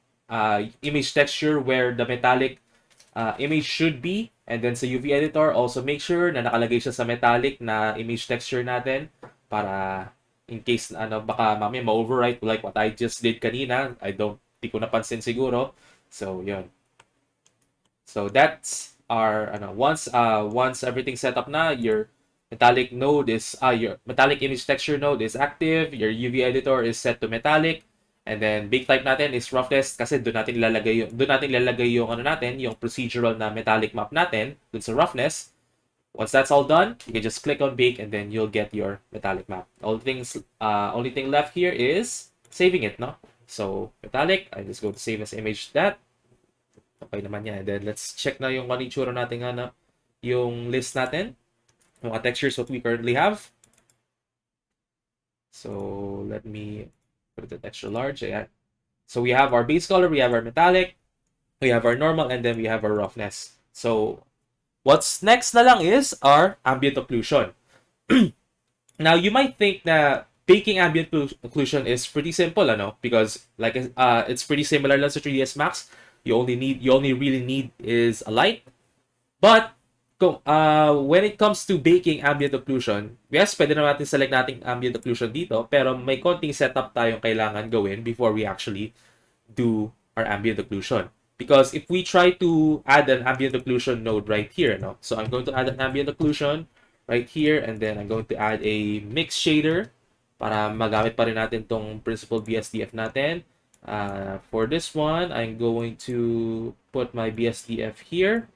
image texture where the metallic image should be, and then sa UV editor, also make sure na nakalagay siya sa metallic na image texture natin para in case baka mamaya ma-overwrite like what I just did kanina. Di ko napansin siguro. So, yun. So, that's our once everything's set up na, your metallic node is your metallic image texture node is active, your UV editor is set to metallic. And then, bake type natin is roughness kasi doon natin lalagay yung yung procedural na metallic map natin dun sa roughness. Once that's all done, you can just click on bake and then you'll get your metallic map. Only thing left here is saving it, no? So, metallic, I just go to save as image that. Okay naman yan. And then, let's check na yung itsura natin yung list natin. Yung mga textures what we currently have. So, let me put it extra large. Yeah. So we have our base color, we have our metallic, we have our normal, and then we have our roughness. So what's next na lang is our ambient occlusion. Now you might think that baking ambient occlusion is pretty simple, because like it's pretty similar lang sa 3ds Max. You only really need is a light. But when it comes to baking ambient occlusion, yes, pwede na natin select nating ambient occlusion dito, pero may konting setup tayong kailangan gawin before we actually do our ambient occlusion. Because if we try to add an ambient occlusion node right here, so I'm going to add an ambient occlusion right here, and then I'm going to add a mix shader para magamit pa rin natin tong principal BSDF natin. For this one, I'm going to put my BSDF here.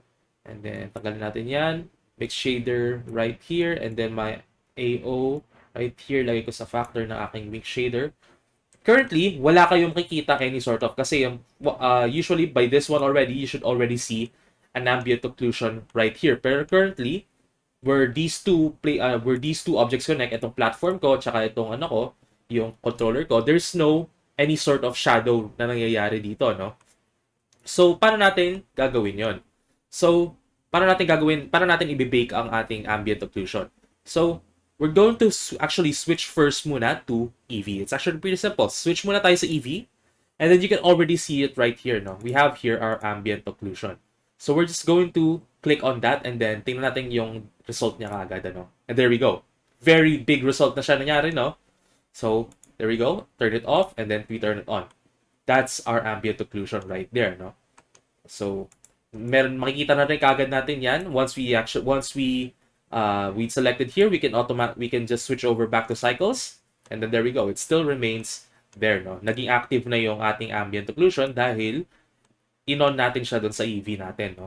And then, tanggalin natin yan. Mix shader right here. And then, my AO right here. Lagay ko sa factor ng aking mix shader. Currently, wala kayong makikita any sort of. Kasi, usually, by this one already, you should already see an ambient occlusion right here. Pero currently, where these two objects connect, itong platform ko, tsaka itong yung controller ko, there's no any sort of shadow na nangyayari dito, So, paano natin gagawin yon? So, para natin i-bake ang ating ambient occlusion. So, we're going to actually switch first muna to EV. It's actually pretty simple. Switch muna tayo sa EV, and then you can already see it right here, We have here our ambient occlusion. So, we're just going to click on that, and then tingnan natin yung result niya kaagad, And there we go. Very big result na siya nangyari, So, there we go. Turn it off, and then we turn it on. That's our ambient occlusion right there, So, makikita na rin kaagad natin yan once we selected here, we can just switch over back to cycles, and then there we go, it still remains there, naging active na yung ating ambient occlusion dahil in-on natin siya doon sa EV natin,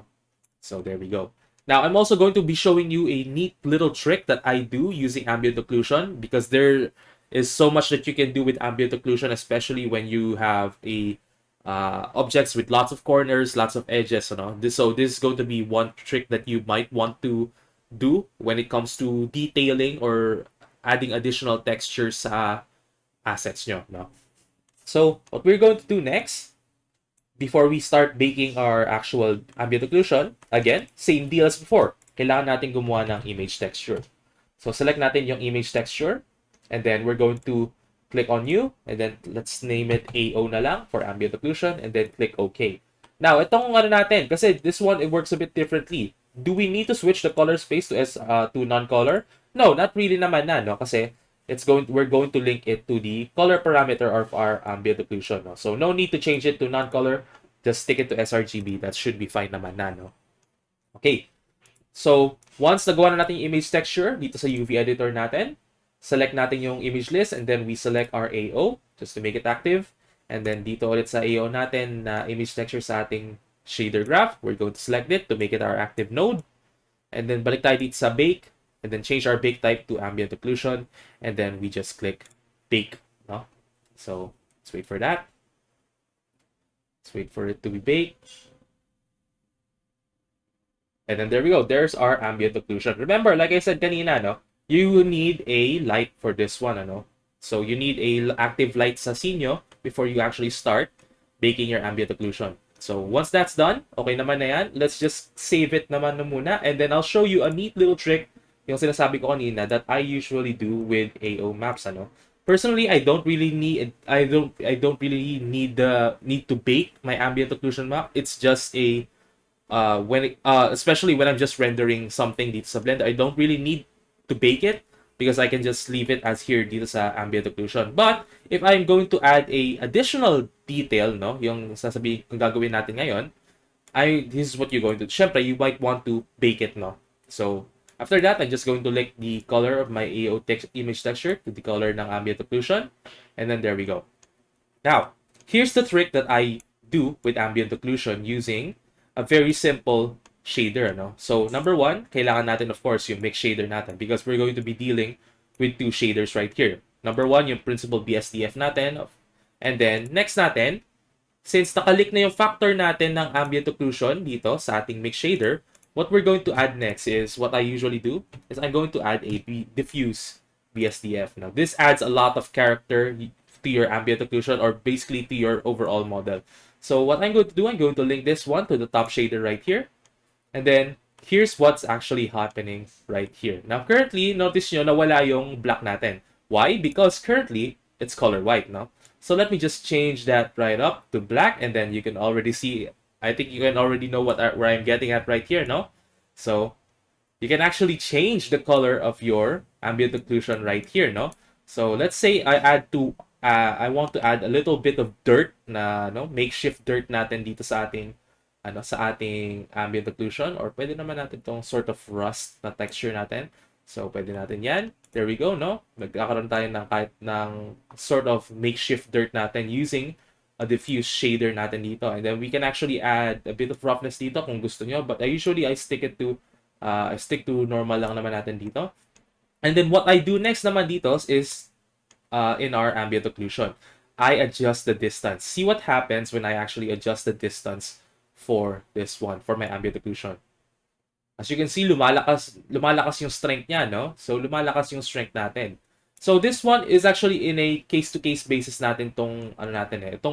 So there we go. Now, I'm also going to be showing you a neat little trick that I do using ambient occlusion, because there is so much that you can do with ambient occlusion, especially when you have a objects with lots of corners, lots of edges. This is going to be one trick that you might want to do when it comes to detailing or adding additional textures sa assets nyo. No? So, what we're going to do next, before we start baking our actual ambient occlusion, again, same deal as before. Kailangan natin gumawa ng image texture. So, select natin yung image texture, and then we're going to click on new, and then let's name it AO na lang for ambient occlusion, and then click OK. Now, itong ano natin, kasi this one, it works a bit differently. Do we need to switch the color space to non-color? No, not really naman na, no? Kasi we're going to link it to the color parameter of our ambient occlusion. No? So no need to change it to non-color. Just stick it to sRGB. That should be fine naman na, no? Okay. So once nagawa na natin yung image texture dito sa UV editor natin, select natin yung image list, and then we select our AO just to make it active. And then dito ulit sa AO natin na image texture sa ating shader graph, we're going to select it to make it our active node. And then balik tayo dito sa bake, and then change our bake type to ambient occlusion, and then we just click bake. No? So let's wait for that. Let's wait for it to be baked. And then there we go. There's our ambient occlusion. Remember, like I said kanina, no, you need a light for this one. Ano? So you need a active light sa sinyo before you actually start baking your ambient occlusion. So once that's done, okay naman na yan. Let's just save it naman na muna, and then I'll show you a neat little trick yung sinasabi ko kanina that I usually do with AO maps. Ano? Personally, I don't really need need to bake my ambient occlusion map. It's just a especially when I'm just rendering something dito sa Blender, I don't really need to bake it because I can just leave it as here dito sa ambient occlusion. But if I'm going to add a additional detail, no, yung sasabihin kung gagawin natin ngayon, this is what you're going to. Syempre, you might want to bake it, no. So after that, I'm just going to link the color of my AO image texture to the color ng ambient occlusion, and then there we go. Now, here's the trick that I do with ambient occlusion using a very simple shader, no? So, number one, kailangan natin, of course, yung mix shader natin because we're going to be dealing with two shaders right here. Number one, yung principal BSDF natin. And then, next natin, since nakalik na yung factor natin ng ambient occlusion dito sa ating mix shader, what we're going to add next is, what I usually do, is I'm going to add a diffuse BSDF. Now, this adds a lot of character to your ambient occlusion, or basically to your overall model. So what I'm going to do, I'm going to link this one to the top shader right here. And then, here's what's actually happening right here. Now, currently, notice nyo na wala yung black natin. Why? Because currently, it's color white, no? So let me just change that right up to black, and then you can already see, I think you can already know where I'm getting at right here, no? So, you can actually change the color of your ambient occlusion right here, no? So let's say I want to add a little bit of dirt na, no, makeshift dirt natin dito sa ating ambient occlusion, or pwede naman natin tong sort of rust na texture natin. So pwede natin yan. There we go, no? Nagkakaroon tayo ng kahit ng sort of makeshift dirt natin using a diffuse shader natin dito. And then we can actually add a bit of roughness dito kung gusto nyo, but I stick to normal lang naman natin dito. And then what I do next naman dito is in our ambient occlusion, I adjust the distance. See what happens when I actually adjust the distance for this one, for my ambient occlusion. As you can see, lumalakas yung strength niya, no? So lumalakas yung strength natin. So this one is actually in a case-to-case basis natin itong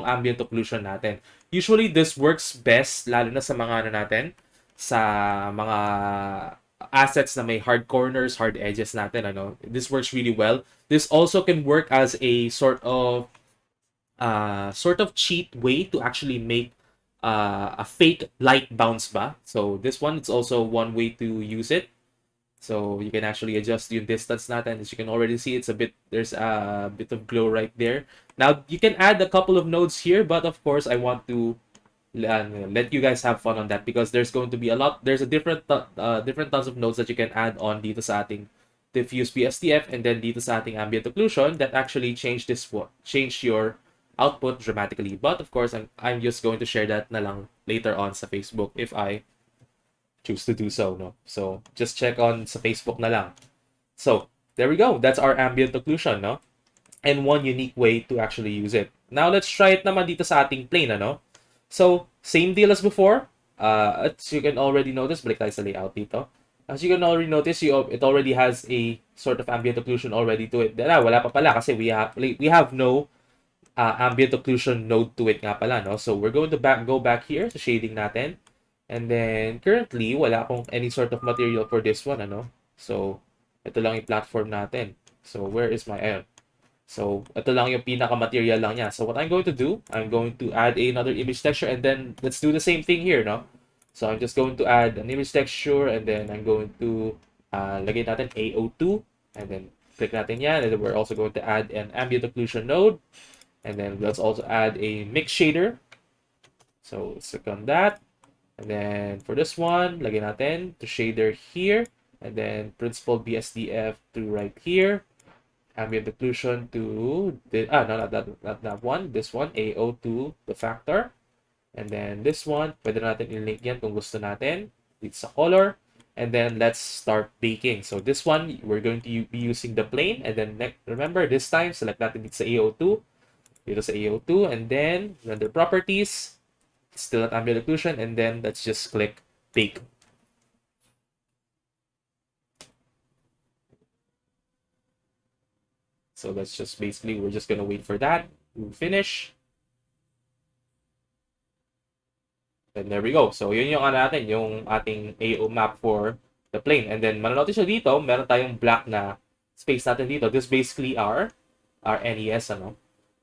ambient occlusion natin. Usually this works best lalo na sa mga sa mga assets na may hard corners, hard edges natin, This works really well. This also can work as a sort of cheat way to actually make a fake light bounce ba. So this one, it's also one way to use it. So you can actually adjust yung distance natin. As you can already see, there's a bit of glow right there. Now you can add a couple of nodes here, but of course I want to let you guys have fun on that because there's going to be there's a different tons of nodes that you can add on dito sa ating diffuse BSDF and then dito sa ating ambient occlusion that actually change your output dramatically. But of course, I'm just going to share that na lang later on sa Facebook if I choose to do so, no? So, just check on sa Facebook na lang. So, there we go. That's our ambient occlusion, no? And one unique way to actually use it. Now, let's try it naman dito sa ating plane, ano? So, same deal as before. As you can already notice, balik tayo sa layout dito. As you can already notice, it already has a sort of ambient occlusion already to it. Wala pa pala kasi we have no ambient occlusion node to it nga pala, no? So, we're going to go back here sa shading natin. And then, currently, wala akong any sort of material for this one, ano? So, ito lang yung platform natin. So, where is my, ayun. So, ito lang yung pinaka-material lang niya. So, what I'm going to do, I'm going to add another image texture, and then, let's do the same thing here, no? So, I'm just going to add an image texture, and then, I'm going to, lagay natin AO2, and then, click natin yan, and then, we're also going to add an ambient occlusion node, and then, let's also add a mix shader. So, let's click on that. And then for this one, lagay natin to shader here. And then principal BSDF to right here. Ambient occlusion to not that one. This one, AO to the factor. And then this one, pwede natin i-link yan kung gusto natin. It's a color. And then let's start baking. So this one, we're going to be using the plane. And then remember, this time, select natin dito sa AO2. Dito sa AO2. And then render properties. Still at ambient occlusion, and then let's just click bake. So that's just basically, we're just gonna wait for that to finish. And there we go. So yun yung natin, yung ating AO map for the plane. And then manonotice nyo dito, meron tayong black na space natin dito. This basically our NES, ano?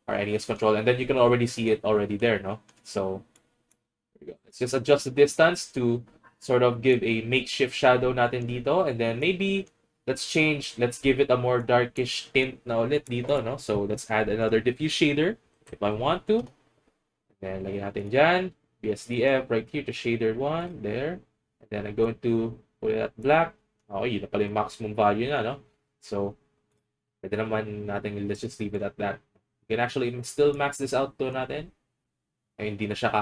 Our NES control. And then you can already see it already there, no? So let's just adjust the distance to sort of give a makeshift shadow natin dito. And then maybe let's give it a more darkish tint na ulit dito, no? So let's add another diffuse shader if I want to. And then lagyan natin dyan, BSDF right here to shader 1, there. And then I'm going to put it at black. Okay, yun na pala yung maximum value na, no? So, pwede naman natin, let's just leave it at that. You can actually still max this out to natin. Ay, hindi na siya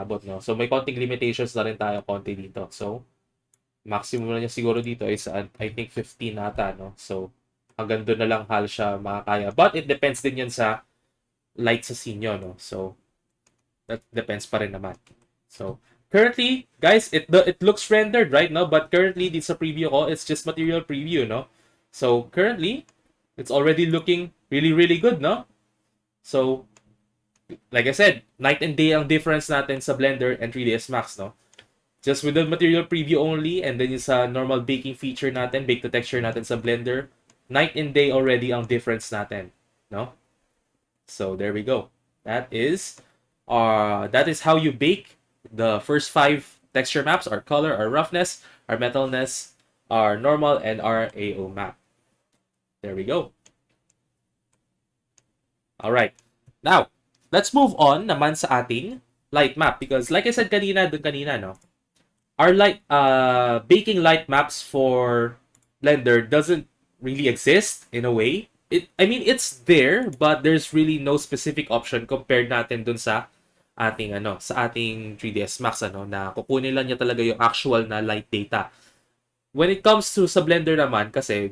abot, no? So, may konting limitations na rin tayo konti dito. So, maximum na niya siguro dito is, I think, 15 nata, no? So, hanggang doon na lang halos siya makakaya. But, it depends din yan sa light sa scene nyo, no? So, that depends pa rin naman. So, currently, guys, it looks rendered right now, but currently, dito sa preview ko, it's just material preview, no? So, currently, it's already looking really, really good, no? So, like I said, night and day ang difference natin sa Blender and 3ds Max, no? Just with the material preview only, and then yung sa normal baking feature natin, bake the texture natin sa Blender, night and day already ang difference natin, no? So there we go. That is how you bake the first 5 texture maps: our color, our roughness, our metalness, our normal, and our AO map. There we go. All right. Now, let's move on naman sa ating light map, because like I said kanina, no? Our baking light maps for Blender doesn't really exist in a way. It's there, but there's really no specific option compared natin dun sa ating sa ating 3ds Max, na kukunin lang niya talaga yung actual na light data. When it comes to sa Blender naman, kasi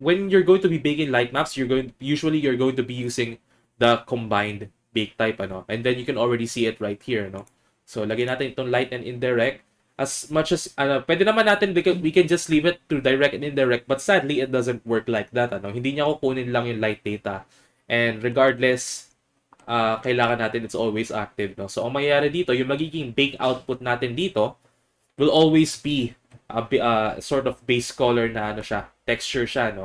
when you're going to be baking light maps, you're going to be using the combined bake type, and then you can already see it right here, so lagyan natin itong light and indirect. As much as pwede naman natin, we can just leave it to direct and indirect, but sadly it doesn't work like that, hindi niya kukunin lang yung light data, and regardless kailangan natin it's always active, so ang mangyayari dito, yung magiging bake output natin dito will always be a sort of base color na siya, texture siya,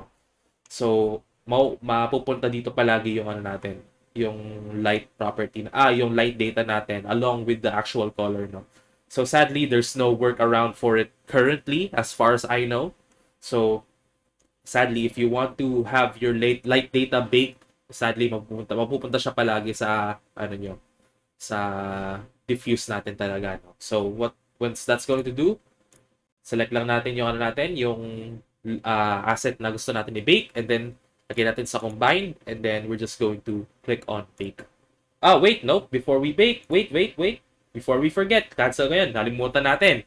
so mapupunta dito palagi yung natin, yung light property yung light data natin along with the actual color, so sadly there's no workaround for it currently as far as I know. So sadly, if you want to have your light data baked, sadly mapupunta siya palagi sa sa diffuse natin talaga, so once that's going to do, select lang natin yung yung asset na gusto natin i-bake, and then lagyan natin sa combined, and then we're just going to click on bake. Wait, no, before we bake, wait, before we forget, cancel ko yan, nalimutan natin.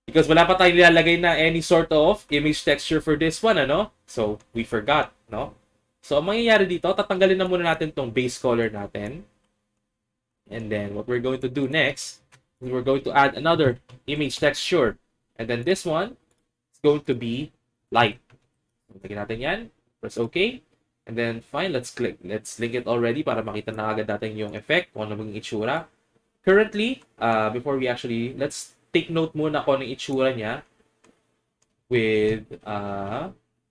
Because wala pa tayong nilalagay na any sort of image texture for this one, ano? So, we forgot, no? So, ang mangyayari dito, tatanggalin na muna natin tong base color natin. And then, what we're going to do next is we're going to add another image texture. And then this one is going to be light. Lagyan natin yan. Press OK. And then, fine, let's link it already para makita na agad natin yung effect, kung ano maging itsura. Currently, before we actually, let's take note muna kung ano yung itsura niya with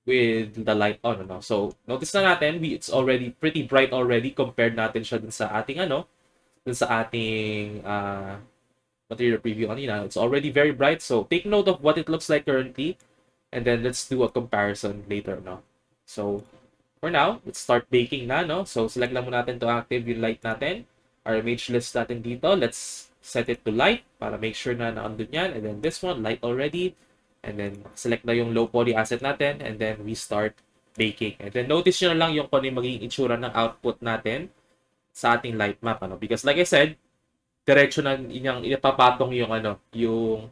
the light on, ano. So, notice na natin, it's already pretty bright already compared natin siya dun sa ating, dun sa ating material preview kanina. It's already very bright, so take note of what it looks like currently, and then let's do a comparison later, no. So, for now, let's start baking na, no. So, select lang muna natin to active yung light natin. Our image list natin dito, let's set it to light para make sure na naandun yan. And then this one, light already. And then, select na yung low poly asset natin. And then, we start baking. And then, notice nyo na lang yung kung ano yung magiging itsura ng output natin sa ating light map, ano. Because like I said, diretso na ipapatong yung, yung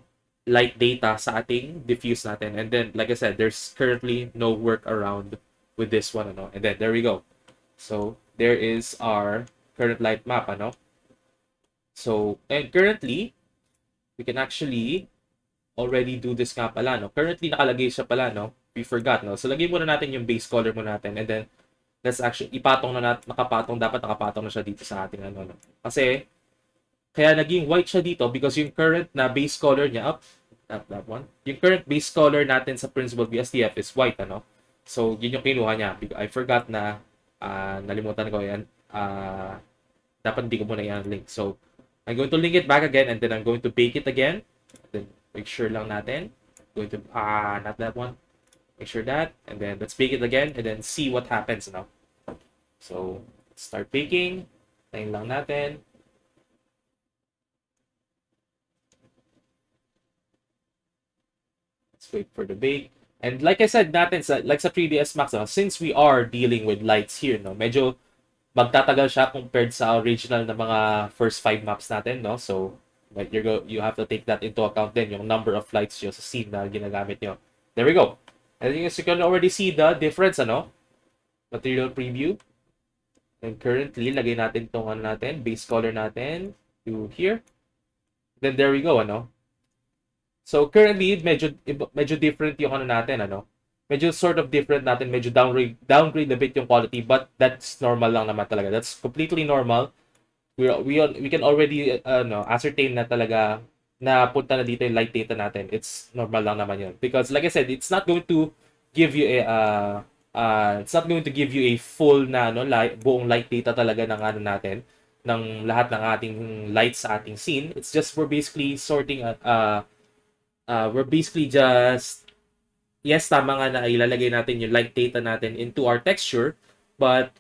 light data sa ating diffuse natin. And then, like I said, there's currently no workaround with this one, ano. And then, there we go. So, there is our current light map, ano. So, and currently, we can actually already do this nga pala, no. Currently, nakalagay siya pala, no. We forgot, no. So, lagay muna natin yung base color muna natin. And then, let's actually, ipatong na natin, dapat nakapatong na siya dito sa ating, no. Kasi, kaya naging white siya dito because yung current na base color niya, that one, yung current base color natin sa Principal BSDF is white, ano. So, yun yung kinuha niya. I forgot na, nalimutan ko yan. Dapat hindi ko muna yan link. So, I'm going to link it back again and then I'm going to bake it again. Then, make sure lang natin. Going to, not that one. Make sure that. And then, let's bake it again and then see what happens now. So, let's start baking. Tayin lang natin. Let's wait for the bake. And like I said natin, like sa 3ds Max, since we are dealing with lights here, no, medyo magtatagal siya compared sa original na mga first 5 maps natin, no? So, like you have to take that into account din, yung number of lights nyo sa scene na ginagamit nyo. There we go. And as you can already see the difference, ano? Material preview. And currently, lagay natin itong natin, base color natin to here. Then there we go, ano? So, currently, medyo different yung natin, ano? Medyo sort of different natin, medyo downgrade a bit yung quality, but that's normal lang naman talaga. That's completely normal. We can already ascertain na talaga na punta na dito yung light data natin. It's normal lang naman yun. Because like I said, it's not going to give you a full na buong light data talaga ng natin, ng lahat ng ating lights sa ating scene. It's just we're basically sorting we're basically just yes, tama nga na ilalagay natin yung light data natin into our texture, but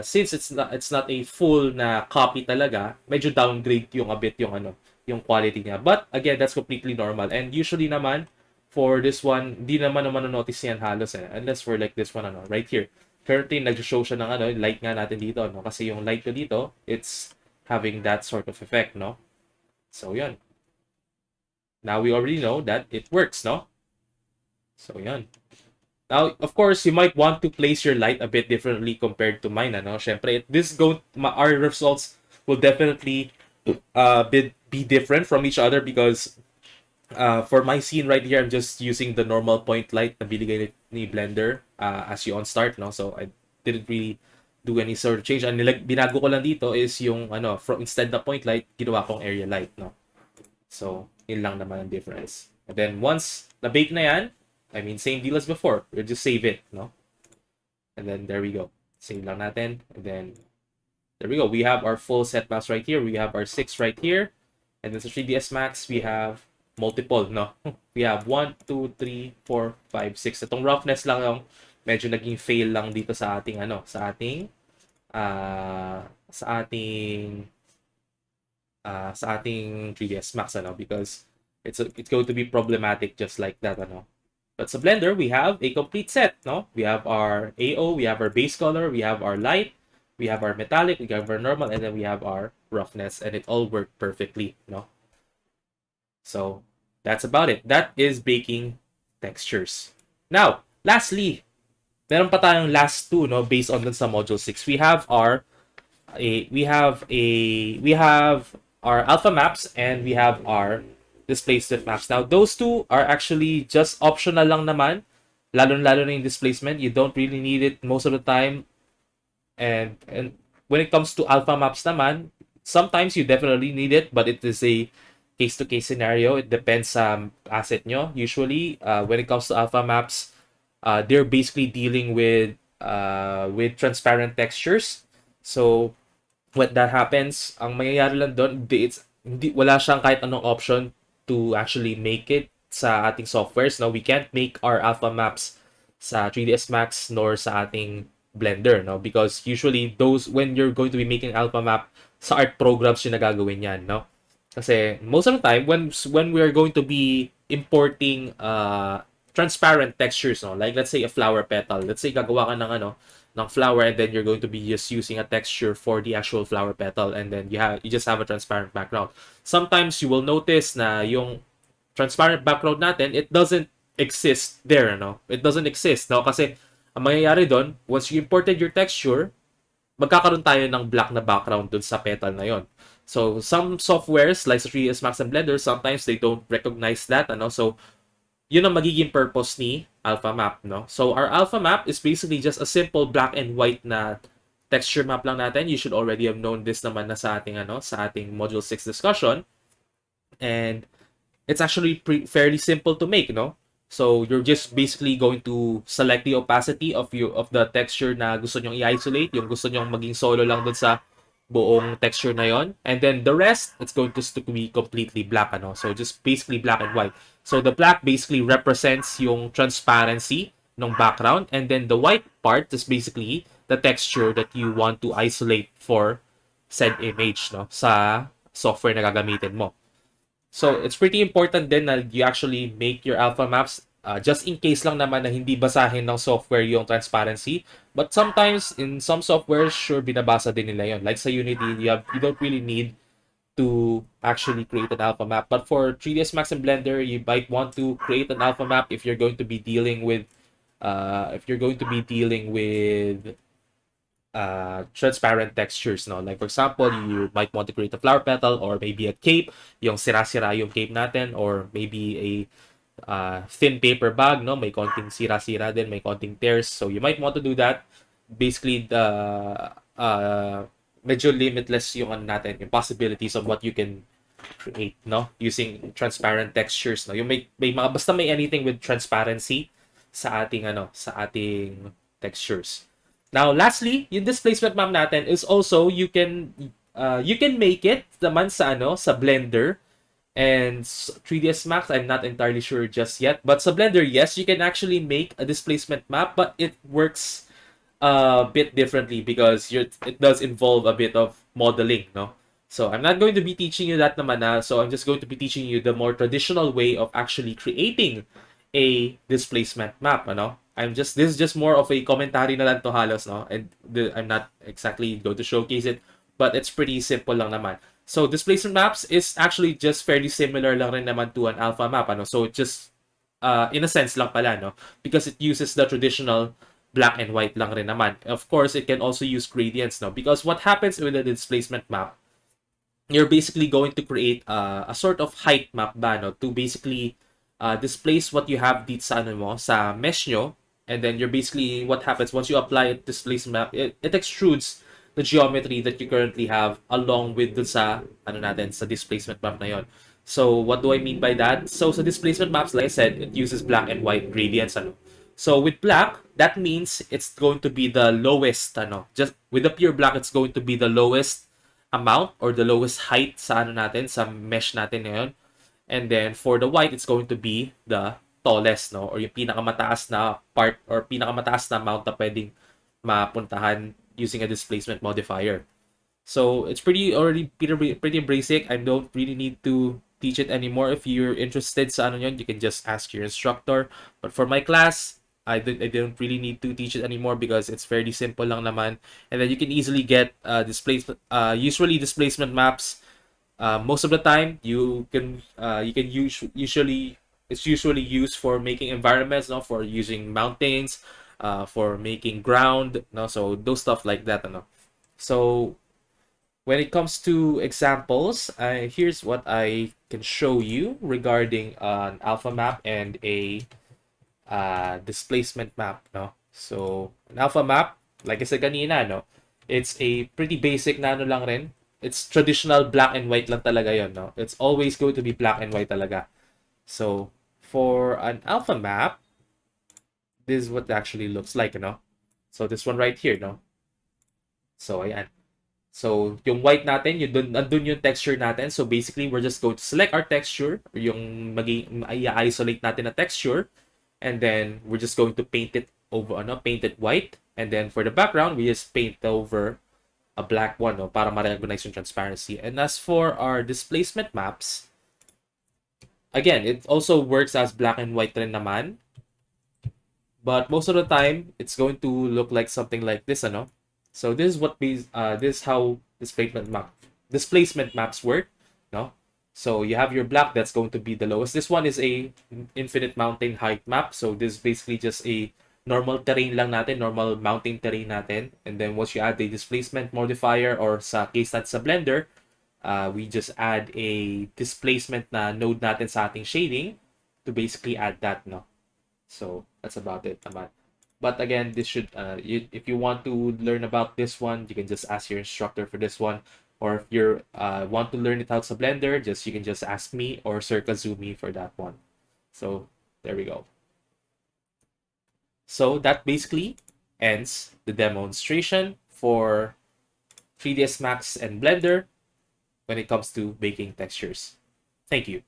since it's not a full na copy talaga, medyo downgrade yung a bit yung quality niya. But again, that's completely normal. And usually naman for this one, di naman notice yan halos unless for like this one right here. Currently nag-show siya ng light nga natin dito, no? Kasi yung light ko dito, it's having that sort of effect, no? So yun. Now we already know that it works, no? So, yan. Now, of course, you might want to place your light a bit differently compared to mine, ano? Syempre, our results will definitely be different from each other because for my scene right here, I'm just using the normal point light na binigay ni Blender as you on start, no? So, I didn't really do any sort of change. Ang binago ko lang dito is yung, from instead na point light, ginawa kong area light, no? So, yun lang naman ang difference. And then, once na-bake na yan, I mean, same deal as before. We'll just save it, no? And then there we go. Save lang natin. And then there we go. We have our full set maps right here. We have our 6 right here. And then sa 3ds Max, we have multiple, no? We have 1, 2, 3, 4, 5, 6. Itong roughness lang yung medyo naging fail lang dito sa ating sa ating 3ds Max, because it's going to be problematic just like that, But sa Blender, we have a complete set, no? We have our AO, we have our base color, we have our light, we have our metallic, we have our normal, and then we have our roughness, and it all worked perfectly, no? So, That's about it. That is baking textures. Now, lastly, meron pa tayong last two, no, based on dun sa module 6. We have our alpha maps and we have our displacement maps. Now, those two are actually just optional lang naman. Lalo na yung displacement, you don't really need it most of the time. And when it comes to alpha maps naman, sometimes you definitely need it, but it is a case-to-case scenario. It depends sa asset nyo. Usually, when it comes to alpha maps, they're basically dealing with transparent textures. So when that happens, ang mangyayari lang doon, wala siyang kahit anong option to actually make it sa ating softwares. No, we can't make our alpha maps sa 3ds Max nor sa ating Blender, no, because usually those, when you're going to be making alpha map, sa art programs yung nagagawin yan, no. Kasi most of the time when we are going to be importing transparent textures, no, like let's say a flower petal, let's say gagawa ka ng ng flower, and then you're going to be just using a texture for the actual flower petal, and then you just have a transparent background. Sometimes you will notice na yung transparent background natin, it doesn't exist there, no? It doesn't exist, no? Kasi ang mangyayari doon, once you imported your texture, magkakaroon tayo ng black na background dun sa petal na yon. So some softwares like 3ds Max and Blender, sometimes they don't recognize that, ano? So yun ang magiging purpose ni alpha map, no? So our alpha map is basically just a simple black and white na texture map lang natin. You should already have known this naman na sa ating sa ating module 6 discussion. And it's actually fairly simple to make, no? So you're just basically going to select the opacity of the texture na gusto nyong i-isolate, yung gusto nyong maging solo lang dun sa buong texture na yon, and then the rest, it's going to be completely black, ano. So just basically black and white. So the black basically represents yung transparency ng background, and then the white part is basically the texture that you want to isolate for said image, no, sa software na gagamitin mo. So, it's pretty important din na you actually make your alpha maps just in case lang naman na hindi basahin ng software yung transparency. But sometimes, in some software, sure, binabasa din nila yon. Like sa Unity, you don't really need to actually create an alpha map. But for 3ds Max and Blender, you might want to create an alpha map if you're going to be dealing with transparent textures, no? Like for example, you might want to create a flower petal or maybe a cape, yung sira-sira yung cape natin, or maybe a thin paper bag, no? May konting sira-sira din, may konting tears. So you might want to do that. Basically, medyo limitless yung natin, yung possibilities of what you can create, no? Using transparent textures, no? Yung may mga, basta may anything with transparency sa ating textures. Now, lastly, yung displacement map natin is also you can make it naman sa Blender and 3ds Max. I'm not entirely sure just yet, but sa Blender, yes, you can actually make a displacement map, but it works a bit differently because it does involve a bit of modeling, no? So I'm not going to be teaching you that naman na. So I'm just going to be teaching you the more traditional way of actually creating a displacement map, ano? This is just more of a commentary na lang to halos, no? And I'm not exactly going to showcase it, but it's pretty simple lang naman. So displacement maps is actually just fairly similar lang rin naman to an alpha map, ano? So it just in a sense lang pala, no? Because it uses the traditional black and white lang rin naman. Of course, it can also use gradients, no? Because what happens with a displacement map, you're basically going to create a sort of height map ba, no? To basically displace what you have dito sa mesh nyo. And then you're basically, what happens once you apply a displacement map, it extrudes the geometry that you currently have along with sa displacement map na yon. So what do I mean by that? So sa displacement maps, like I said, it uses black and white gradients, ano. So with black, that means it's going to be the lowest, ano. Just with the pure black, it's going to be the lowest amount or the lowest height sa sa mesh natin ngayon. And then for the white, it's going to be the tallest, no? Or yung pinakamataas na part or pinakamataas na amount na pwedeng mapuntahan using a displacement modifier. So it's already pretty basic. I don't really need to teach it anymore. If you're interested sa yun, you can just ask your instructor. But for my class, I don't really need to teach it anymore because it's fairly simple lang naman. And then you can easily get usually displacement maps Most of the time, you can usually it's usually used for making environments, no, for using mountains, for making ground, no, so those stuff like that, no. So when it comes to examples, here's what I can show you regarding an alpha map and a displacement map, no. So an alpha map, like I said kanina, no, it's a pretty basic na ano lang rin. It's traditional black and white lang talaga yon, no. It's always going to be black and white talaga. So for an alpha map, this is what it actually looks like, no. So this one right here, no. So ayan. So, yung white natin, nandun yung texture natin. So, basically, we're just going to select our texture, yung i-isolate natin na texture, and then we're just going to paint it over, paint it white. And then for the background, we just paint over a black one, no, para ma-recognize yung transparency. And as for our displacement maps, again, it also works as black and white rin naman. But most of the time, it's going to look like something like this, ano? So this is this is how displacement maps work, no? So you have your black that's going to be the lowest. This one is a infinite mountain height map. So this is basically just a normal terrain lang natin, normal mountain terrain natin. And then once you add a displacement modifier or sa case natin sa Blender, we just add a displacement na node natin sa ating shading to basically add that, no? So that's about it naman. But again, this should if you want to learn about this one, you can just ask your instructor for this one. Or if you want to learn it out of Blender, you can just ask me or Sir Kazumi for that one. So there we go. So that basically ends the demonstration for 3ds Max and Blender when it comes to baking textures. Thank you.